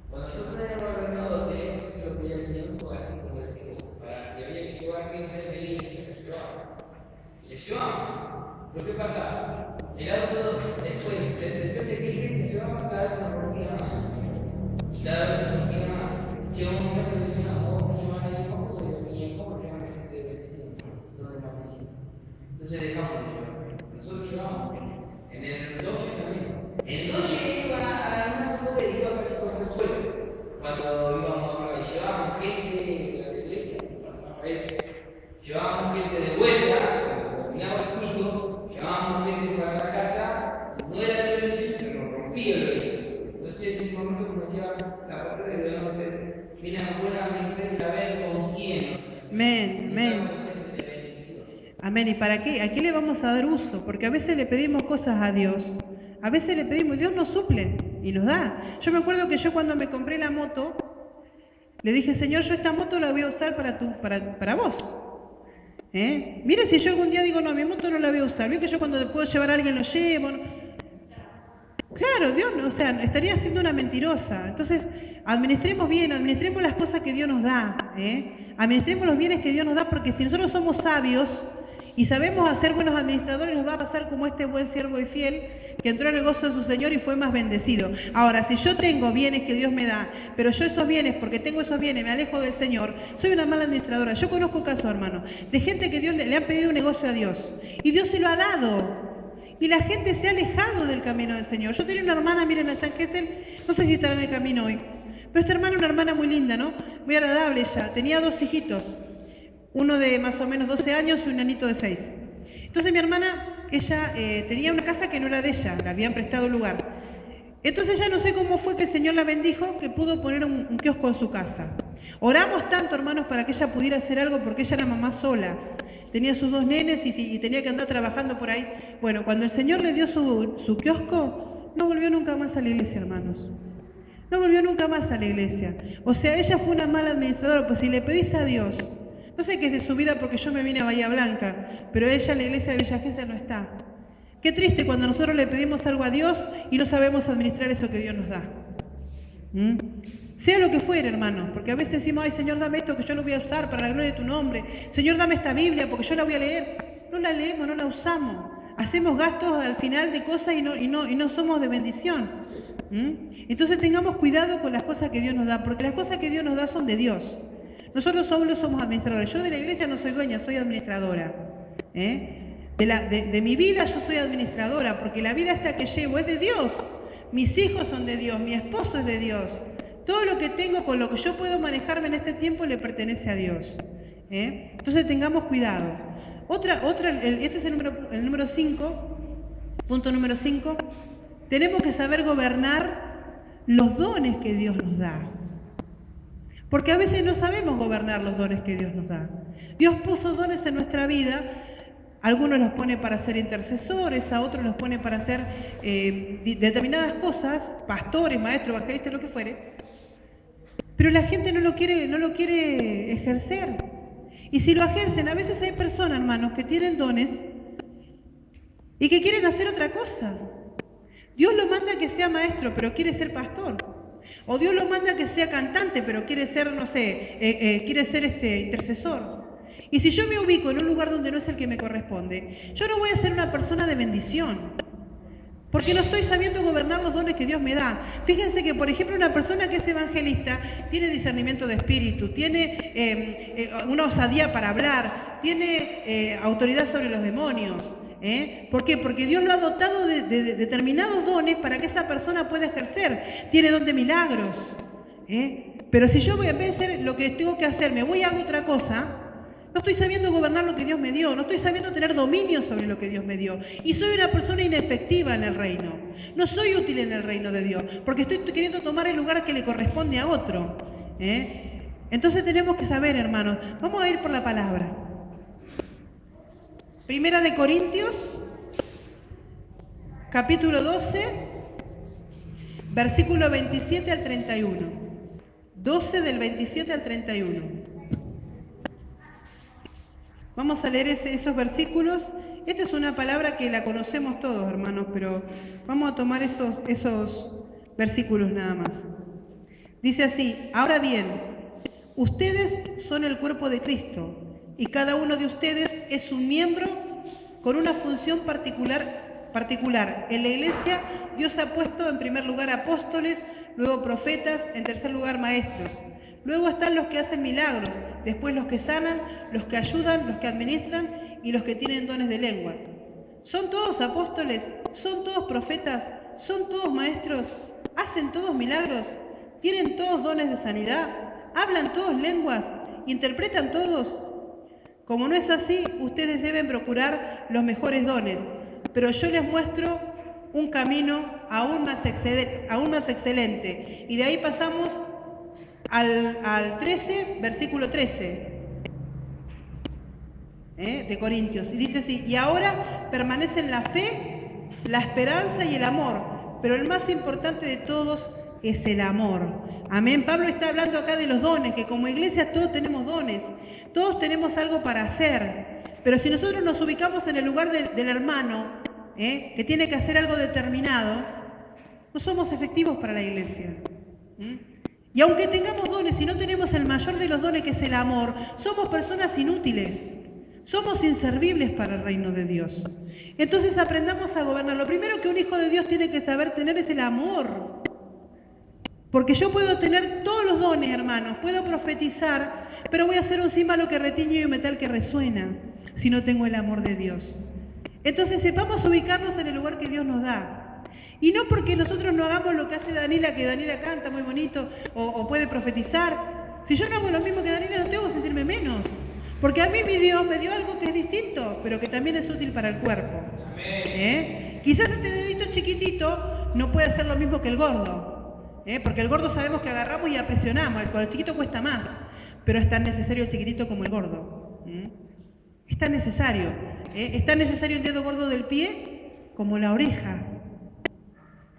Cuando nosotros éramos ordenados, yo se lo pedía al Señor así como decimos, para si había que llevar gente de la iglesia, le llevaba. Le llevamos. Pero ¿qué pasa? El auto después, depende de qué gente se llevaba, cada vez se nos rompía más. Y cada vez se nos rompía más. Llega un momento que teníamos, ¿cómo llevan ahí poco? Y ¿cómo llevan gente de 25? Son de más de 5. Entonces dejamos de llevar. Nosotros llevamos. En el Doge también. En el Doge iba a una cosa y iba casi por el suelo. Cuando íbamos a probar, llevábamos gente de la iglesia, pasaba eso. Llevábamos gente de vuelta, cuando terminaba el culto, llevábamos gente para la casa, no era la iglesia, se nos rompía el vehículo. Entonces en ese momento, como decía la parte de debemos hacer, mira, buenamente saber con quién. Amén, amén. Amén. ¿Y para qué? ¿A qué le vamos a dar uso? Porque a veces le pedimos cosas a Dios. A veces le pedimos, Dios nos suple y nos da. Yo me acuerdo que yo cuando me compré la moto, le dije, Señor, yo esta moto la voy a usar para vos. Mire, si yo algún día digo, no, mi moto no la voy a usar. Veo que yo cuando puedo llevar a alguien lo llevo. ¿No? Claro, Dios, o sea, estaría siendo una mentirosa. Entonces, administremos bien, administremos las cosas que Dios nos da. Administremos los bienes que Dios nos da, porque si nosotros somos sabios y sabemos hacer buenos administradores, nos va a pasar como este buen siervo y fiel que entró en el gozo de su Señor y fue más bendecido. Ahora, si yo tengo bienes que Dios me da, pero yo esos bienes, porque tengo esos bienes, me alejo del Señor, soy una mala administradora. Yo conozco casos, hermano, de gente que Dios le han pedido un negocio a Dios y Dios se lo ha dado. Y la gente se ha alejado del camino del Señor. Yo tenía una hermana, miren, allá en Gesell, no sé si estará en el camino hoy, pero esta hermana, una hermana muy linda, ¿no? Muy agradable ella. Tenía 2 hijitos, uno de más o menos 12 años y un nenito de 6. Entonces mi hermana, ella tenía una casa que no era de ella, le habían prestado lugar. Entonces ella no sé cómo fue que el Señor la bendijo, que pudo poner un kiosco en su casa. Oramos tanto, hermanos, para que ella pudiera hacer algo, porque ella era mamá sola. Tenía sus 2 nenes y tenía que andar trabajando por ahí. Bueno, cuando el Señor le dio su kiosco, no volvió nunca más a la iglesia, hermanos. No volvió nunca más a la iglesia. O sea, ella fue una mala administradora, pues si le pedís a Dios, no sé qué es de su vida porque yo me vine a Bahía Blanca, pero ella en la iglesia de Villa Gesell no está. Qué triste cuando nosotros le pedimos algo a Dios y no sabemos administrar eso que Dios nos da. Sea lo que fuera, hermano, porque a veces decimos, ay, Señor, dame esto que yo lo voy a usar para la gloria de tu nombre. Señor, dame esta Biblia porque yo la voy a leer. No la leemos, no la usamos. Hacemos gastos al final de cosas y no somos de bendición. Entonces tengamos cuidado con las cosas que Dios nos da, porque las cosas que Dios nos da son de Dios. Nosotros solo somos administradores. Yo de la iglesia no soy dueña, soy administradora. De mi vida yo soy administradora, porque la vida esta que llevo es de Dios. Mis hijos son de Dios, mi esposo es de Dios. Todo lo que tengo, con lo que yo puedo manejarme en este tiempo, le pertenece a Dios. Entonces tengamos cuidado. Este es el número 5, punto número 5. Tenemos que saber gobernar los dones que Dios nos da. Porque a veces no sabemos gobernar los dones que Dios nos da. Dios puso dones en nuestra vida. Algunos los pone para ser intercesores, a otros los pone para hacer determinadas cosas, pastores, maestros, evangelistas, lo que fuere. Pero la gente no lo quiere ejercer. Y si lo ejercen, a veces hay personas, hermanos, que tienen dones y que quieren hacer otra cosa. Dios lo manda que sea maestro, pero quiere ser pastor. O Dios lo manda que sea cantante, pero quiere ser, no sé, quiere ser intercesor. Y si yo me ubico en un lugar donde no es el que me corresponde, yo no voy a ser una persona de bendición, porque no estoy sabiendo gobernar los dones que Dios me da. Fíjense que, por ejemplo, una persona que es evangelista tiene discernimiento de espíritu, tiene una osadía para hablar, tiene autoridad sobre los demonios. ¿Por qué? Porque Dios lo ha dotado de determinados dones para que esa persona pueda ejercer. Tiene don de milagros. Pero si yo voy a vez de hacer lo que tengo que hacer, me voy a hacer otra cosa, no estoy sabiendo gobernar lo que Dios me dio, no estoy sabiendo tener dominio sobre lo que Dios me dio. Y soy una persona inefectiva en el reino. No soy útil en el reino de Dios, porque estoy queriendo tomar el lugar que le corresponde a otro. Entonces tenemos que saber, hermanos, vamos a ir por la palabra. Primera de Corintios, capítulo 12, versículo 27 al 31. 12 del 27 al 31. Vamos a leer esos versículos. Esta es una palabra que la conocemos todos, hermanos, pero vamos a tomar esos versículos nada más. Dice así: ahora bien, ustedes son el cuerpo de Cristo y cada uno de ustedes es un miembro con una función particular. En la iglesia Dios ha puesto en primer lugar apóstoles, luego profetas, en tercer lugar maestros. Luego están los que hacen milagros, después los que sanan, los que ayudan, los que administran y los que tienen dones de lenguas. ¿Son todos apóstoles? ¿Son todos profetas? ¿Son todos maestros? ¿Hacen todos milagros? ¿Tienen todos dones de sanidad? ¿Hablan todos lenguas? ¿Interpretan todos? Como no es así, ustedes deben procurar los mejores dones, pero yo les muestro un camino aún más excelente. Y de ahí pasamos al 13, versículo 13 de Corintios. Y dice así: y ahora permanecen la fe, la esperanza y el amor, pero el más importante de todos es el amor. Amén. Pablo está hablando acá de los dones, que como iglesia todos tenemos dones, todos tenemos algo para hacer, pero si nosotros nos ubicamos en el lugar del hermano, que tiene que hacer algo determinado, no somos efectivos para la iglesia. Y aunque tengamos dones y no tenemos el mayor de los dones, que es el amor, somos personas inútiles, somos inservibles para el reino de Dios. Entonces aprendamos a gobernar. Lo primero que un hijo de Dios tiene que saber tener es el amor. Porque yo puedo tener todos los dones, hermanos, puedo profetizar, pero voy a ser un címbalo que retiñe y un metal que resuena si no tengo el amor de Dios. Entonces sepamos ubicarnos en el lugar que Dios nos da. Y no porque nosotros no hagamos lo que hace Daniela, que Daniela canta muy bonito o puede profetizar. Si yo no hago lo mismo que Daniela, no tengo que sentirme menos. Porque a mí mi Dios me dio algo que es distinto, pero que también es útil para el cuerpo. Quizás este dedito chiquitito no puede hacer lo mismo que el gordo. Porque el gordo sabemos que agarramos y apresionamos, el chiquito cuesta más, pero es tan necesario el chiquitito como el gordo. Es tan necesario. Es tan necesario el dedo gordo del pie como la oreja.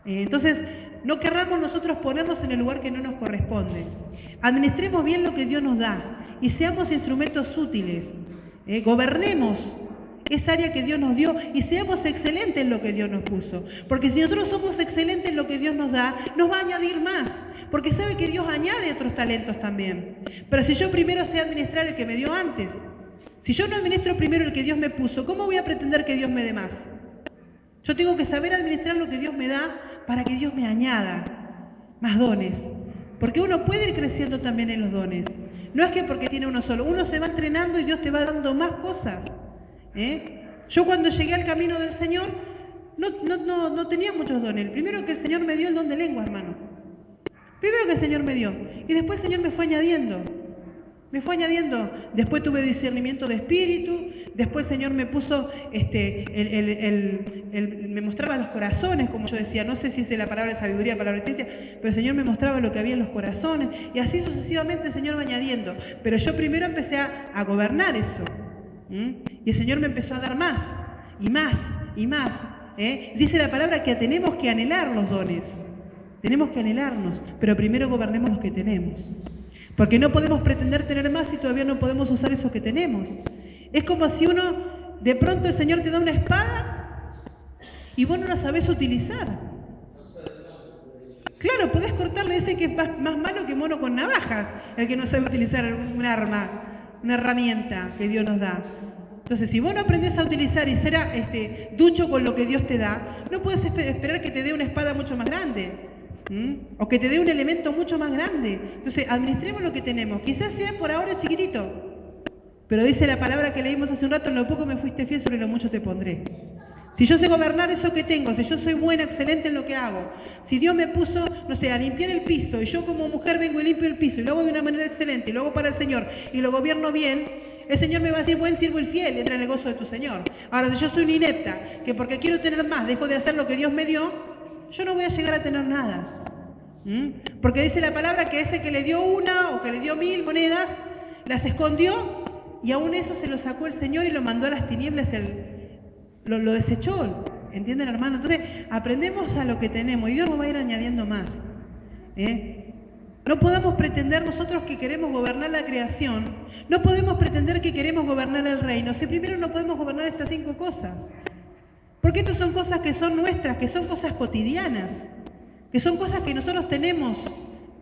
Entonces, no querramos nosotros ponernos en el lugar que no nos corresponde. Administremos bien lo que Dios nos da y seamos instrumentos útiles. Gobernemos esa área que Dios nos dio y seamos excelentes en lo que Dios nos puso. Porque si nosotros somos excelentes en lo que Dios nos da, nos va a añadir más. Porque sabe que Dios añade otros talentos también. Pero si yo primero sé administrar el que me dio antes, si yo no administro primero el que Dios me puso, ¿cómo voy a pretender que Dios me dé más? Yo tengo que saber administrar lo que Dios me da para que Dios me añada más dones. Porque uno puede ir creciendo también en los dones. No es que porque tiene uno solo, uno se va entrenando y Dios te va dando más cosas. Yo cuando llegué al camino del Señor no tenía muchos dones. El primero que el Señor me dio el don de lengua, hermano. Primero que el Señor me dio. Y después el Señor me fue añadiendo. Después tuve discernimiento de espíritu. Después el Señor me puso, me mostraba los corazones, como yo decía. No sé si es la palabra de sabiduría, palabra de ciencia, pero el Señor me mostraba lo que había en los corazones. Y así sucesivamente el Señor va añadiendo. Pero yo primero empecé a gobernar eso. Y el Señor me empezó a dar más, y más, y más. Dice la palabra que tenemos que anhelar los dones. Tenemos que anhelarnos, pero primero gobernemos los que tenemos. Porque no podemos pretender tener más si todavía no podemos usar eso que tenemos. Es como si de pronto el Señor te da una espada y vos no la sabés utilizar. Claro, podés cortarle ese que es más malo que mono con navaja, el que no sabe utilizar un arma, una herramienta que Dios nos da. Entonces, si vos no aprendés a utilizar y ser ducho con lo que Dios te da, no puedes esperar que te dé una espada mucho más grande. O que te dé un elemento mucho más grande. Entonces, administremos lo que tenemos. Quizás sea por ahora chiquitito, pero dice la palabra que leímos hace un rato: en lo poco me fuiste fiel, sobre lo mucho te pondré. Si yo sé gobernar eso que tengo, si yo soy buena, excelente en lo que hago, si Dios me puso, no sé, a limpiar el piso, y yo como mujer vengo y limpio el piso, y lo hago de una manera excelente, y lo hago para el Señor, y lo gobierno bien, el Señor me va a decir: buen siervo y fiel, entra en el gozo de tu Señor. Ahora, si yo soy una inepta, que porque quiero tener más, dejo de hacer lo que Dios me dio, yo no voy a llegar a tener nada. Porque dice la palabra que ese que le dio una o que le dio 1000 monedas, las escondió, y aún eso se lo sacó el Señor y lo mandó a las tinieblas lo desechó. ¿Entienden, hermano? Entonces, aprendemos a lo que tenemos y Dios nos va a ir añadiendo más. No podemos pretender nosotros que queremos gobernar la creación, no podemos pretender que queremos gobernar el reino, si primero no podemos gobernar estas 5 cosas. Porque estas son cosas que son nuestras, que son cosas cotidianas, que son cosas que nosotros tenemos,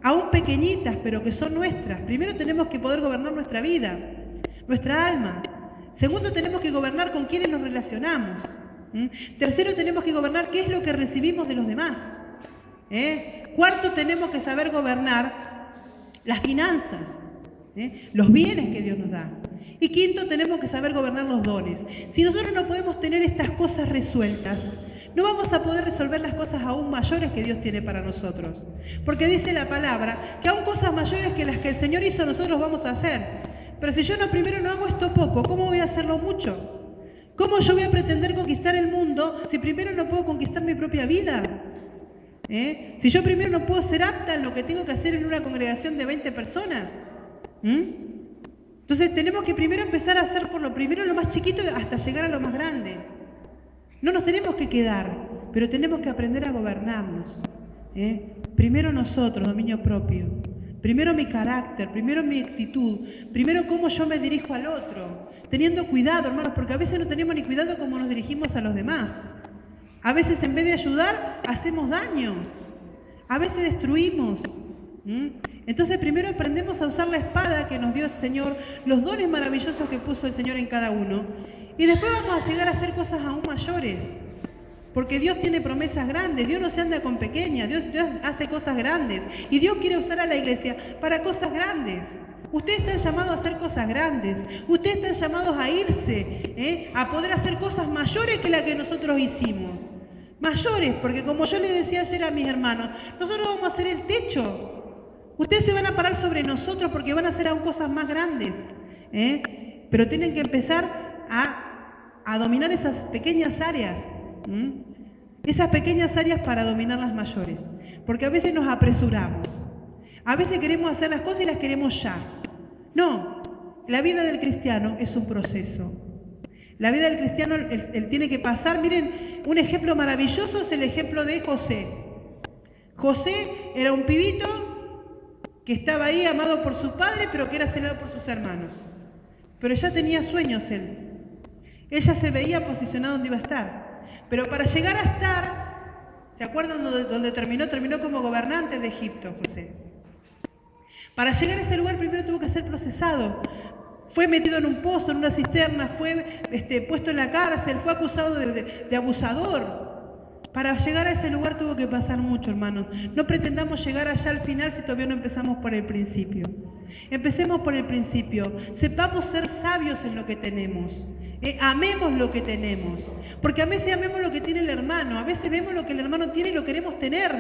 aún pequeñitas, pero que son nuestras. Primero tenemos que poder gobernar nuestra vida, nuestra alma. Segundo, tenemos que gobernar con quienes nos relacionamos. Tercero, tenemos que gobernar qué es lo que recibimos de los demás. Cuarto, tenemos que saber gobernar las finanzas, los bienes que Dios nos da. Y quinto, tenemos que saber gobernar los dones. Si nosotros no podemos tener estas cosas resueltas, no vamos a poder resolver las cosas aún mayores que Dios tiene para nosotros. Porque dice la palabra que aún cosas mayores que las que el Señor hizo nosotros vamos a hacer. Pero si yo primero no hago esto poco, ¿cómo voy a hacerlo mucho? ¿Cómo yo voy a pretender conquistar el mundo si primero no puedo conquistar mi propia vida? Si yo primero no puedo ser apta en lo que tengo que hacer en una congregación de 20 personas. Entonces tenemos que primero empezar a hacer por lo primero lo más chiquito hasta llegar a lo más grande. No nos tenemos que quedar, pero tenemos que aprender a gobernarnos. Primero nosotros, dominio propio. Primero mi carácter, primero mi actitud, primero cómo yo me dirijo al otro. Teniendo cuidado, hermanos, porque a veces no tenemos ni cuidado cómo nos dirigimos a los demás. A veces en vez de ayudar, hacemos daño. A veces destruimos. Entonces primero aprendemos a usar la espada que nos dio el Señor, los dones maravillosos que puso el Señor en cada uno. Y después vamos a llegar a hacer cosas aún mayores. Porque Dios tiene promesas grandes, Dios no se anda con pequeñas, Dios hace cosas grandes. Y Dios quiere usar a la iglesia para cosas grandes. Ustedes están llamados a hacer cosas grandes. Ustedes están llamados a irse, a poder hacer cosas mayores que las que nosotros hicimos. Mayores, porque como yo les decía ayer a mis hermanos, nosotros vamos a hacer el techo. Ustedes se van a parar sobre nosotros porque van a hacer aún cosas más grandes. Pero tienen que empezar a dominar esas pequeñas áreas. Esas pequeñas áreas para dominar las mayores. Porque a veces nos apresuramos. A veces queremos hacer las cosas y las queremos ya. No, la vida del cristiano es un proceso. La vida del cristiano, él tiene que pasar. Miren, un ejemplo maravilloso es el ejemplo de José. José era un pibito que estaba ahí amado por su padre, pero que era celado por sus hermanos. Pero ya tenía sueños él. Él ya se veía posicionado donde iba a estar. Pero para llegar a estar, ¿se acuerdan donde terminó? Terminó como gobernante de Egipto, José. Para llegar a ese lugar primero tuvo que ser procesado. Fue metido en un pozo, en una cisterna, fue puesto en la cárcel, fue acusado de abusador. Para llegar a ese lugar tuvo que pasar mucho, hermanos. No pretendamos llegar allá al final si todavía no empezamos por el principio. Empecemos por el principio. Sepamos ser sabios en lo que tenemos. Amemos lo que tenemos. Porque a veces amemos lo que tiene el hermano. A veces vemos lo que el hermano tiene y lo queremos tener.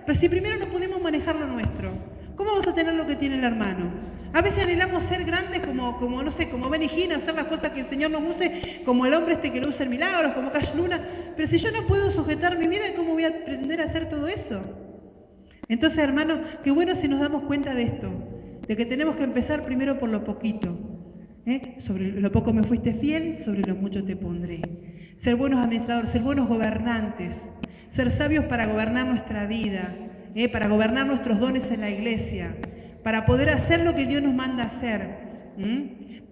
Pero si primero no podemos manejar lo nuestro, ¿cómo vamos a tener lo que tiene el hermano? A veces anhelamos ser grandes como no sé, como Benny Hinn, hacer las cosas que el Señor nos use, como el hombre que lo usa en milagros, como Cash Luna. Pero si yo no puedo sujetar mi vida, ¿cómo voy a aprender a hacer todo eso? Entonces, hermanos, qué bueno si nos damos cuenta de esto, de que tenemos que empezar primero por lo poquito. Sobre lo poco me fuiste fiel, sobre lo mucho te pondré. Ser buenos administradores, ser buenos gobernantes, ser sabios para gobernar nuestra vida, para gobernar nuestros dones en la iglesia, para poder hacer lo que Dios nos manda hacer.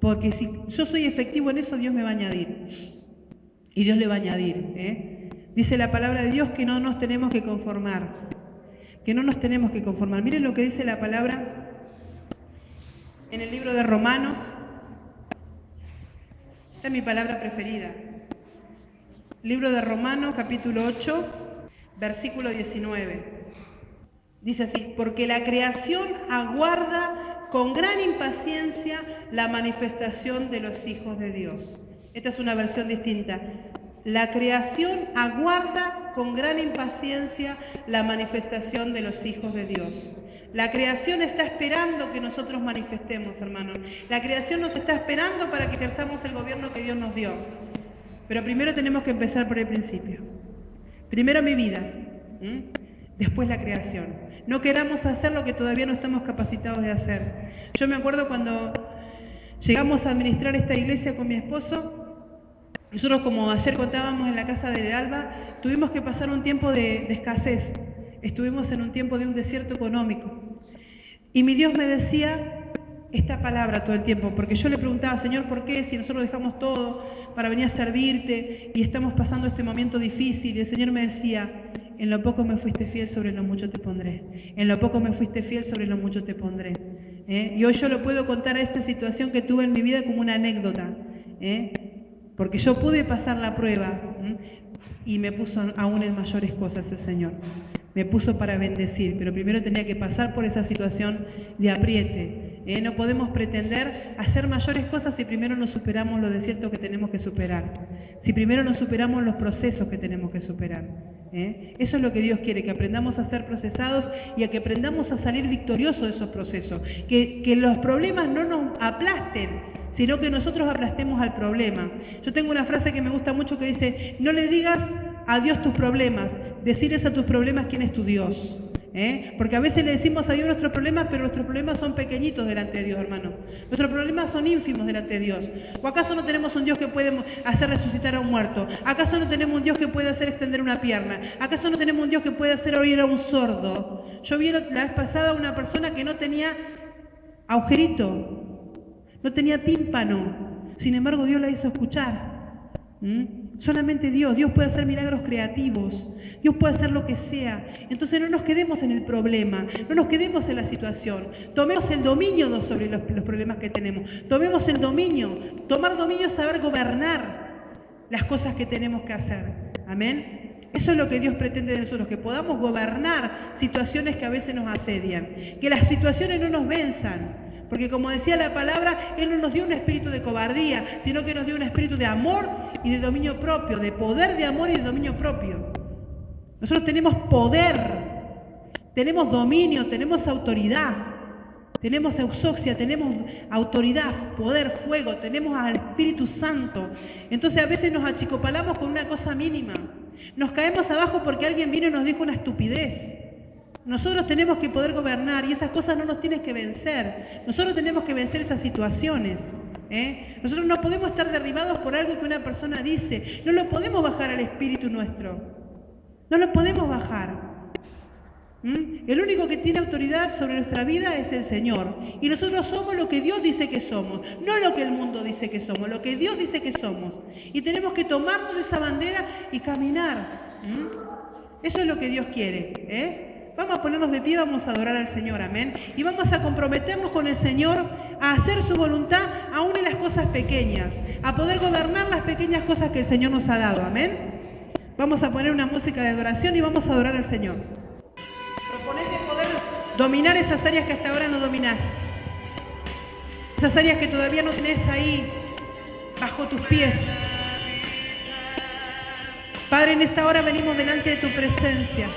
Porque si yo soy efectivo en eso, Dios me va a añadir. Y Dios le va a añadir. Dice la palabra de Dios que no nos tenemos que conformar. Que no nos tenemos que conformar. Miren lo que dice la palabra en el libro de Romanos. Esta es mi palabra preferida. Libro de Romanos, capítulo 8, versículo 19. Dice así: porque la creación aguarda con gran impaciencia la manifestación de los hijos de Dios. Esta es una versión distinta. La creación aguarda con gran impaciencia la manifestación de los hijos de Dios. La creación está esperando que nosotros manifestemos, hermanos. La creación nos está esperando para que ejerzamos el gobierno que Dios nos dio. Pero primero tenemos que empezar por el principio. Primero mi vida, después la creación. No queramos hacer lo que todavía no estamos capacitados de hacer. Yo me acuerdo cuando llegamos a administrar esta iglesia con mi esposo, Nosotros, como ayer contábamos en la casa de Alba, tuvimos que pasar un tiempo de escasez. Estuvimos en un tiempo de un desierto económico. Y mi Dios me decía esta palabra todo el tiempo, porque yo le preguntaba, Señor, ¿por qué? Si nosotros dejamos todo para venir a servirte y estamos pasando este momento difícil. Y el Señor me decía, en lo poco me fuiste fiel, sobre lo mucho te pondré. En lo poco me fuiste fiel, sobre lo mucho te pondré. Y hoy yo lo puedo contar a esta situación que tuve en mi vida como una anécdota. Porque yo pude pasar la prueba y me puso aún en mayores cosas el Señor. Me puso para bendecir, pero primero tenía que pasar por esa situación de apriete. No podemos pretender hacer mayores cosas si primero no superamos los desiertos que tenemos que superar, si primero no superamos los procesos que tenemos que superar. Eso es lo que Dios quiere, que aprendamos a ser procesados y a que aprendamos a salir victoriosos de esos procesos, que los problemas no nos aplasten, sino que nosotros aplastemos al problema. Yo tengo una frase que me gusta mucho que dice, no le digas a Dios tus problemas, decirles a tus problemas quién es tu Dios. Porque a veces le decimos a Dios nuestros problemas, pero nuestros problemas son pequeñitos delante de Dios, hermano. Nuestros problemas son ínfimos delante de Dios. ¿O acaso no tenemos un Dios que puede hacer resucitar a un muerto? ¿Acaso no tenemos un Dios que puede hacer extender una pierna? ¿Acaso no tenemos un Dios que puede hacer oír a un sordo? Yo vi la vez pasada una persona que no tenía agujerito, no tenía tímpano. Sin embargo, Dios la hizo escuchar. Solamente Dios puede hacer milagros creativos. Dios puede hacer lo que sea. Entonces no nos quedemos en el problema, no nos quedemos en la situación. Tomemos el dominio sobre los problemas que tenemos. Tomemos el dominio. Tomar dominio es saber gobernar las cosas que tenemos que hacer. Amén. Eso es lo que Dios pretende de nosotros, que podamos gobernar situaciones que a veces nos asedian. Que las situaciones no nos venzan. Porque como decía la palabra, Él no nos dio un espíritu de cobardía, sino que nos dio un espíritu de amor y de dominio propio, de poder, de amor y de dominio propio. Nosotros tenemos poder, tenemos dominio, tenemos autoridad, tenemos eusoxia, tenemos autoridad, poder, fuego, tenemos al Espíritu Santo. Entonces a veces nos achicopalamos con una cosa mínima, nos caemos abajo porque alguien vino y nos dijo una estupidez. Nosotros tenemos que poder gobernar y esas cosas no nos tienen que vencer. Nosotros tenemos que vencer esas situaciones. Nosotros no podemos estar derribados por algo que una persona dice. No lo podemos bajar al espíritu nuestro. No lo podemos bajar. El único que tiene autoridad sobre nuestra vida es el Señor. Y nosotros somos lo que Dios dice que somos, no lo que el mundo dice que somos, lo que Dios dice que somos. Y tenemos que tomarnos de esa bandera y caminar. Eso es lo que Dios quiere. Vamos a ponernos de pie, vamos a adorar al Señor, amén. Y vamos a comprometernos con el Señor a hacer su voluntad aún en las cosas pequeñas, a poder gobernar las pequeñas cosas que el Señor nos ha dado, amén. Vamos a poner una música de adoración y vamos a adorar al Señor. Proponete poder dominar esas áreas que hasta ahora no dominás. Esas áreas que todavía no tenés ahí bajo tus pies. Padre, en esta hora venimos delante de tu presencia.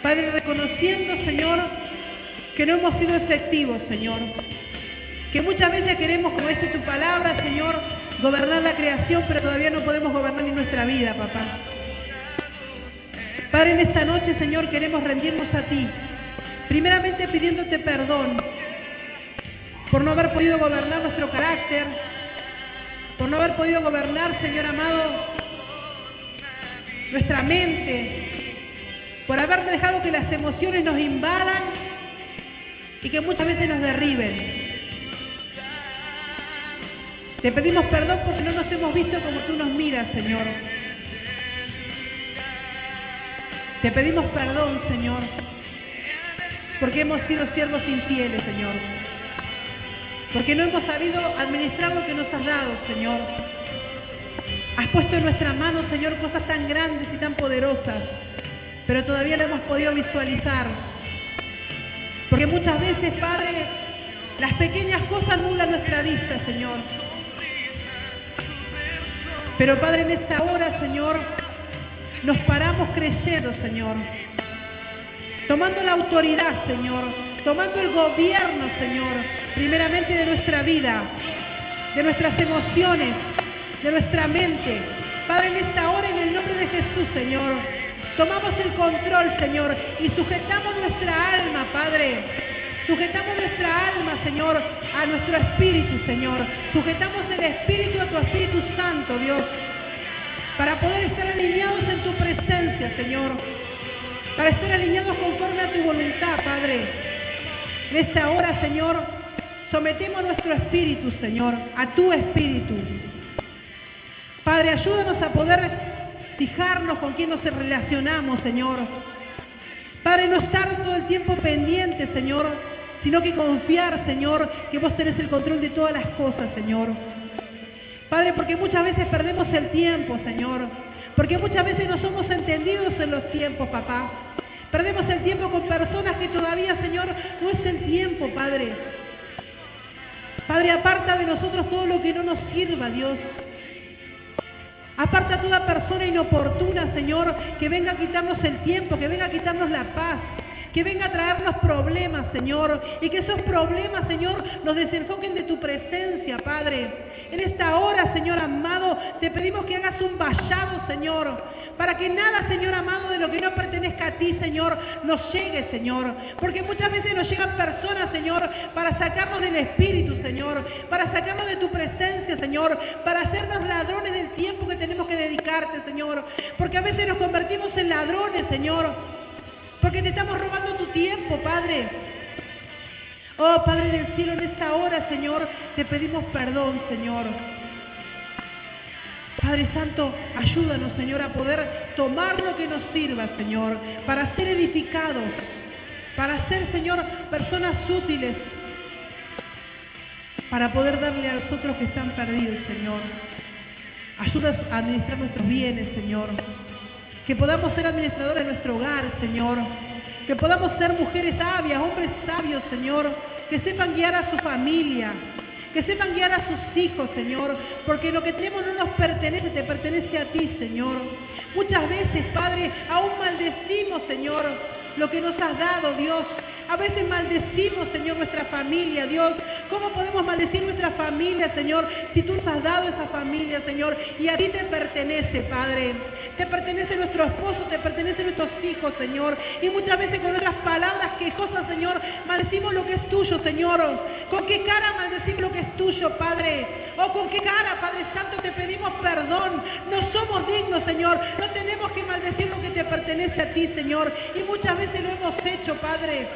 Padre, reconociendo, Señor, que no hemos sido efectivos, Señor. Que muchas veces queremos, como dice tu palabra, Señor, gobernar la creación, pero todavía no podemos gobernar ni nuestra vida, papá. Padre, en esta noche, Señor, queremos rendirnos a ti. Primeramente pidiéndote perdón por no haber podido gobernar nuestro carácter, por no haber podido gobernar, Señor amado, nuestra mente, por haber dejado que las emociones nos invadan y que muchas veces nos derriben. Te pedimos perdón porque no nos hemos visto como tú nos miras, Señor. Te pedimos perdón, Señor, porque hemos sido siervos infieles, Señor. Porque no hemos sabido administrar lo que nos has dado, Señor. Has puesto en nuestras manos, Señor, cosas tan grandes y tan poderosas, pero todavía no hemos podido visualizar. Porque muchas veces, Padre, las pequeñas cosas nublan nuestra vista, Señor. Pero, Padre, en esta hora, Señor, nos paramos creyendo, Señor. Tomando la autoridad, Señor. Tomando el gobierno, Señor, primeramente de nuestra vida, de nuestras emociones, de nuestra mente. Padre, en esta hora, en el nombre de Jesús, Señor, tomamos el control, Señor, y sujetamos nuestra alma, Padre. Sujetamos nuestra alma, Señor, a nuestro espíritu, Señor. Sujetamos el espíritu a tu Espíritu Santo, Dios, para poder estar alineados en tu presencia, Señor. Para estar alineados conforme a tu voluntad, Padre. En esta hora, Señor, sometemos nuestro espíritu, Señor, a tu espíritu. Padre, ayúdanos a poder fijarnos con quién nos relacionamos, Señor. Padre, no estar todo el tiempo pendiente, Señor, sino que confiar, Señor, que vos tenés el control de todas las cosas, Señor. Padre, porque muchas veces perdemos el tiempo, Señor. Porque muchas veces no somos entendidos en los tiempos, papá. Perdemos el tiempo con personas que todavía, Señor, no es el tiempo, Padre. Padre, aparta de nosotros todo lo que no nos sirva, Dios. Aparta a toda persona inoportuna, Señor, que venga a quitarnos el tiempo, que venga a quitarnos la paz, que venga a traernos problemas, Señor, y que esos problemas, Señor, nos desenfoquen de tu presencia, Padre. En esta hora, Señor amado, te pedimos que hagas un vallado, Señor, para que nada, Señor amado, de lo que no pertenezca a ti, Señor, nos llegue, Señor. Porque muchas veces nos llegan personas, Señor, para sacarnos del Espíritu, Señor, para sacarnos de tu presencia, Señor, para hacernos ladrones del tiempo que tenemos que dedicarte, Señor. Porque a veces nos convertimos en ladrones, Señor, porque te estamos robando tu tiempo, Padre. Oh, Padre del cielo, en esta hora, Señor, te pedimos perdón, Señor. Padre Santo, ayúdanos, Señor, a poder tomar lo que nos sirva, Señor, para ser edificados, para ser, Señor, personas útiles, para poder darle a los otros que están perdidos, Señor. Ayúdanos a administrar nuestros bienes, Señor. Que podamos ser administradores de nuestro hogar, Señor. Que podamos ser mujeres sabias, hombres sabios, Señor. Que sepan guiar a su familia. Que sepan guiar a sus hijos, Señor, porque lo que tenemos no nos pertenece, te pertenece a ti, Señor. Muchas veces, Padre, aún maldecimos, Señor, lo que nos has dado, Dios. A veces maldecimos, Señor, nuestra familia, Dios. ¿Cómo podemos maldecir nuestra familia, Señor, si tú nos has dado esa familia, Señor, y a ti te pertenece, Padre? Te pertenece nuestro esposo, te pertenecen nuestros hijos, Señor. Y muchas veces con nuestras palabras quejosas, Señor, maldecimos lo que es tuyo, Señor. ¿Con qué cara maldecimos lo que es tuyo, Padre? ¿O con qué cara, Padre Santo, te pedimos perdón? No somos dignos, Señor. No tenemos que maldecir lo que te pertenece a ti, Señor. Y muchas veces lo hemos hecho, Padre.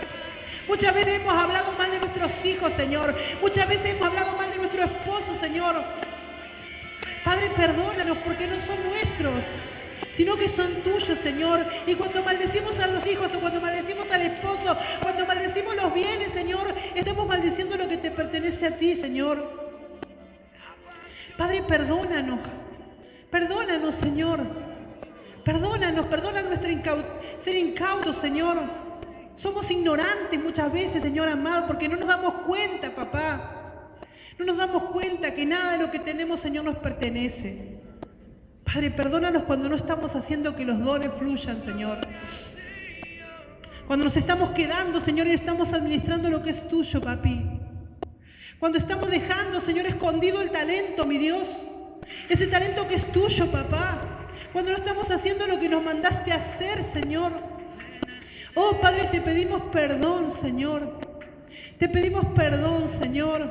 Muchas veces hemos hablado mal de nuestros hijos, Señor. Muchas veces hemos hablado mal de nuestro esposo, Señor. Padre, perdónanos porque no son nuestros, sino que son tuyos, Señor. Y cuando maldecimos a los hijos, o cuando maldecimos al esposo, cuando maldecimos los bienes, Señor, estamos maldiciendo lo que te pertenece a ti, Señor. Padre, perdónanos. Perdónanos, Señor. Perdónanos, perdona ser incautos, Señor. Somos ignorantes muchas veces, Señor amado, porque no nos damos cuenta, papá. No nos damos cuenta que nada de lo que tenemos, Señor, nos pertenece. Padre, perdónanos cuando no estamos haciendo que los dones fluyan, Señor. Cuando nos estamos quedando, Señor, y estamos administrando lo que es tuyo, papi. Cuando estamos dejando, Señor, escondido el talento, mi Dios. Ese talento que es tuyo, papá. Cuando no estamos haciendo lo que nos mandaste a hacer, Señor. Oh, Padre, te pedimos perdón, Señor. Te pedimos perdón, Señor.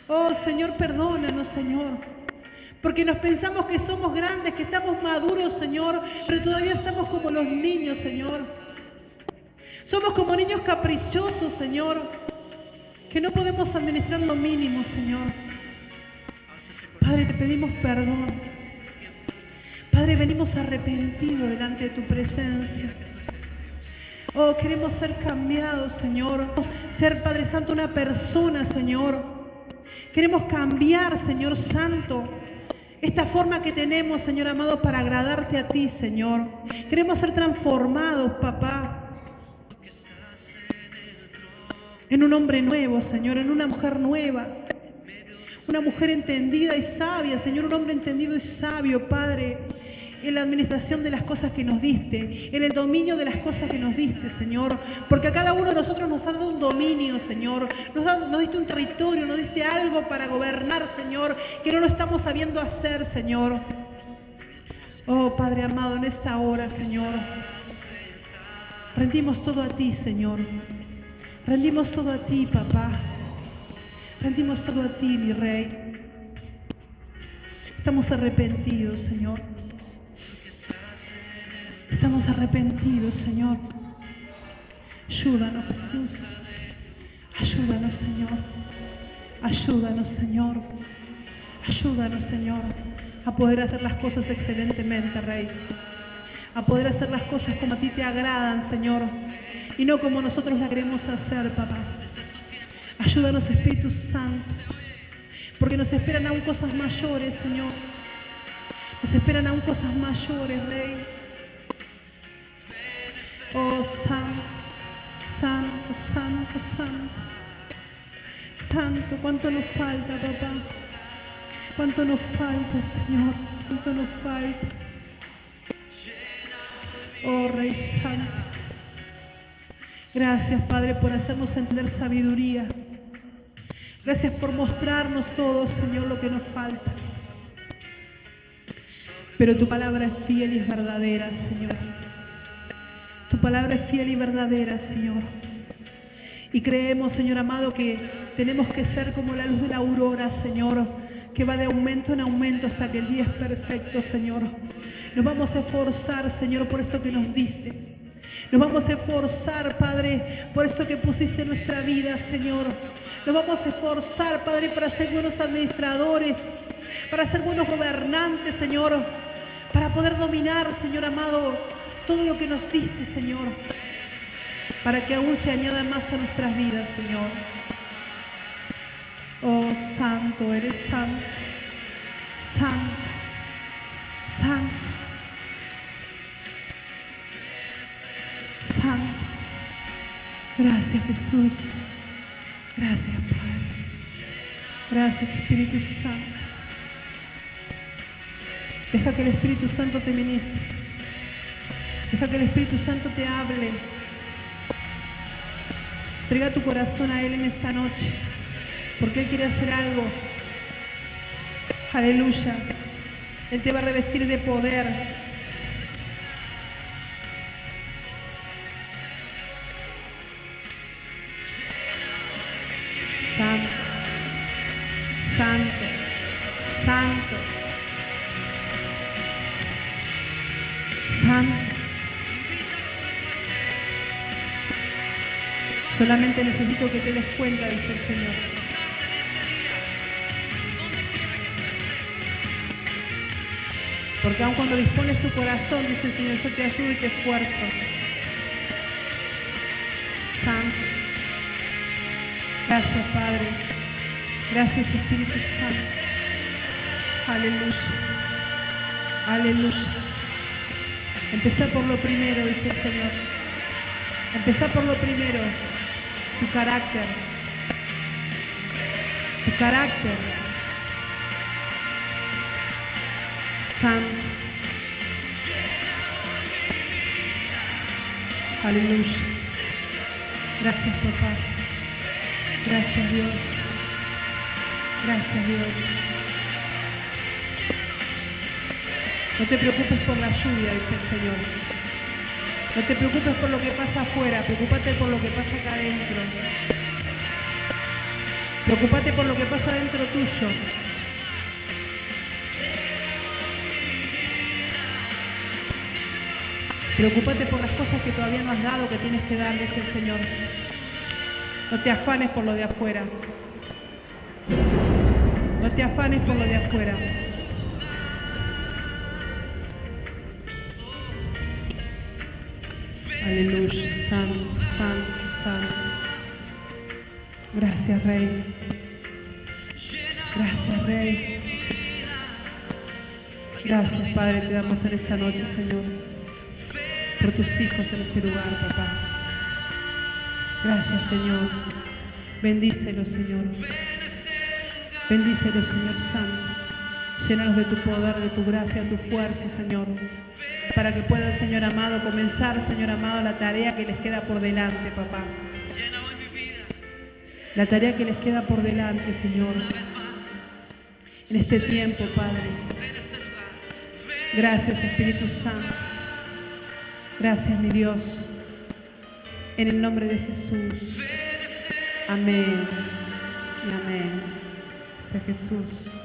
Oh, Señor, perdónanos, Señor. Porque nos pensamos que somos grandes, que estamos maduros, Señor, pero todavía estamos como los niños, Señor. Somos como niños caprichosos, Señor, que no podemos administrar lo mínimo, Señor. Padre, te pedimos perdón. Padre, venimos arrepentidos delante de tu presencia. Oh, queremos ser cambiados, Señor. Ser, Padre Santo, una persona, Señor. Queremos cambiar, Señor Santo, esta forma que tenemos, Señor amado, para agradarte a ti, Señor. Queremos ser transformados, papá, en un hombre nuevo, Señor, en una mujer nueva. Una mujer entendida y sabia, Señor, un hombre entendido y sabio, Padre, en la administración de las cosas que nos diste, en el dominio de las cosas que nos diste, Señor, porque a cada uno de nosotros nos has dado un dominio, Señor, nos diste un territorio, nos diste algo para gobernar, Señor, que no lo estamos sabiendo hacer, Señor. Oh, Padre amado, en esta hora, Señor, rendimos todo a ti, Señor. Rendimos todo a ti, papá. Rendimos todo a ti, mi Rey. Estamos arrepentidos, Señor. Estamos arrepentidos, Señor. Ayúdanos, Jesús. Ayúdanos, Señor. Ayúdanos, Señor. Ayúdanos, Señor, a poder hacer las cosas excelentemente, Rey. A poder hacer las cosas como a ti te agradan, Señor, y no como nosotros las queremos hacer, papá. Ayúdanos, Espíritu Santo, porque nos esperan aún cosas mayores, Señor. Nos esperan aún cosas mayores, Rey. Oh, Santo, Santo, Santo, Santo. Santo, cuánto nos falta, papá. Cuánto nos falta, Señor. Cuánto nos falta. Oh, Rey Santo. Gracias, Padre, por hacernos entender sabiduría. Gracias por mostrarnos todo, Señor, lo que nos falta. Pero tu palabra es fiel y es verdadera, Señor. Tu palabra es fiel y verdadera, Señor. Y creemos, Señor amado, que tenemos que ser como la luz de la aurora, Señor, que va de aumento en aumento hasta que el día es perfecto, Señor. Nos vamos a esforzar, Señor, por esto que nos diste. Nos vamos a esforzar, Padre, por esto que pusiste en nuestra vida, Señor. Nos vamos a esforzar, Padre, para ser buenos administradores, para ser buenos gobernantes, Señor, para poder dominar, Señor amado, todo lo que nos diste, Señor, para que aún se añada más a nuestras vidas, Señor. Oh, Santo, eres santo, Santo, Santo, Santo. Gracias, Jesús. Gracias, Padre. Gracias, Espíritu Santo. Deja que el Espíritu Santo te ministre. Deja que el Espíritu Santo te hable. Entrega tu corazón a Él en esta noche, porque Él quiere hacer algo. Aleluya. Él te va a revestir de poder. Santo, Santo, Santo, Santo. Solamente necesito que te des cuenta, dice el Señor. Porque aun cuando dispones tu corazón, dice el Señor, yo te ayudo y te esfuerzo. Santo. Gracias, Padre. Gracias, Espíritu Santo. Aleluya. Aleluya. Empezá por lo primero, dice el Señor. Empezá por lo primero. Tu carácter. Tu carácter. Santo. Aleluya. Gracias, papá. Gracias, Dios. Gracias, Dios. No te preocupes por la lluvia, dice el Señor. No te preocupes por lo que pasa afuera, preocúpate por lo que pasa acá adentro. Preocúpate por lo que pasa dentro tuyo. Preocúpate por las cosas que todavía no has dado, que tienes que dar, dice el Señor. No te afanes por lo de afuera. No te afanes por lo de afuera. Aleluya, santo, santo, santo. Gracias, Rey. Gracias, Rey. Gracias, Padre, te damos en esta noche, Señor, por tus hijos en este lugar, papá. Gracias, Señor. Bendícelos, Señor. Bendícelos, Señor Santo. Llénalos de tu poder, de tu gracia, de tu fuerza, Señor, para que puedan, Señor amado, comenzar, Señor amado, la tarea que les queda por delante, papá. La tarea que les queda por delante, Señor, en este tiempo, Padre. Gracias, Espíritu Santo. Gracias, mi Dios. En el nombre de Jesús. Amén y amén. Sea Jesús.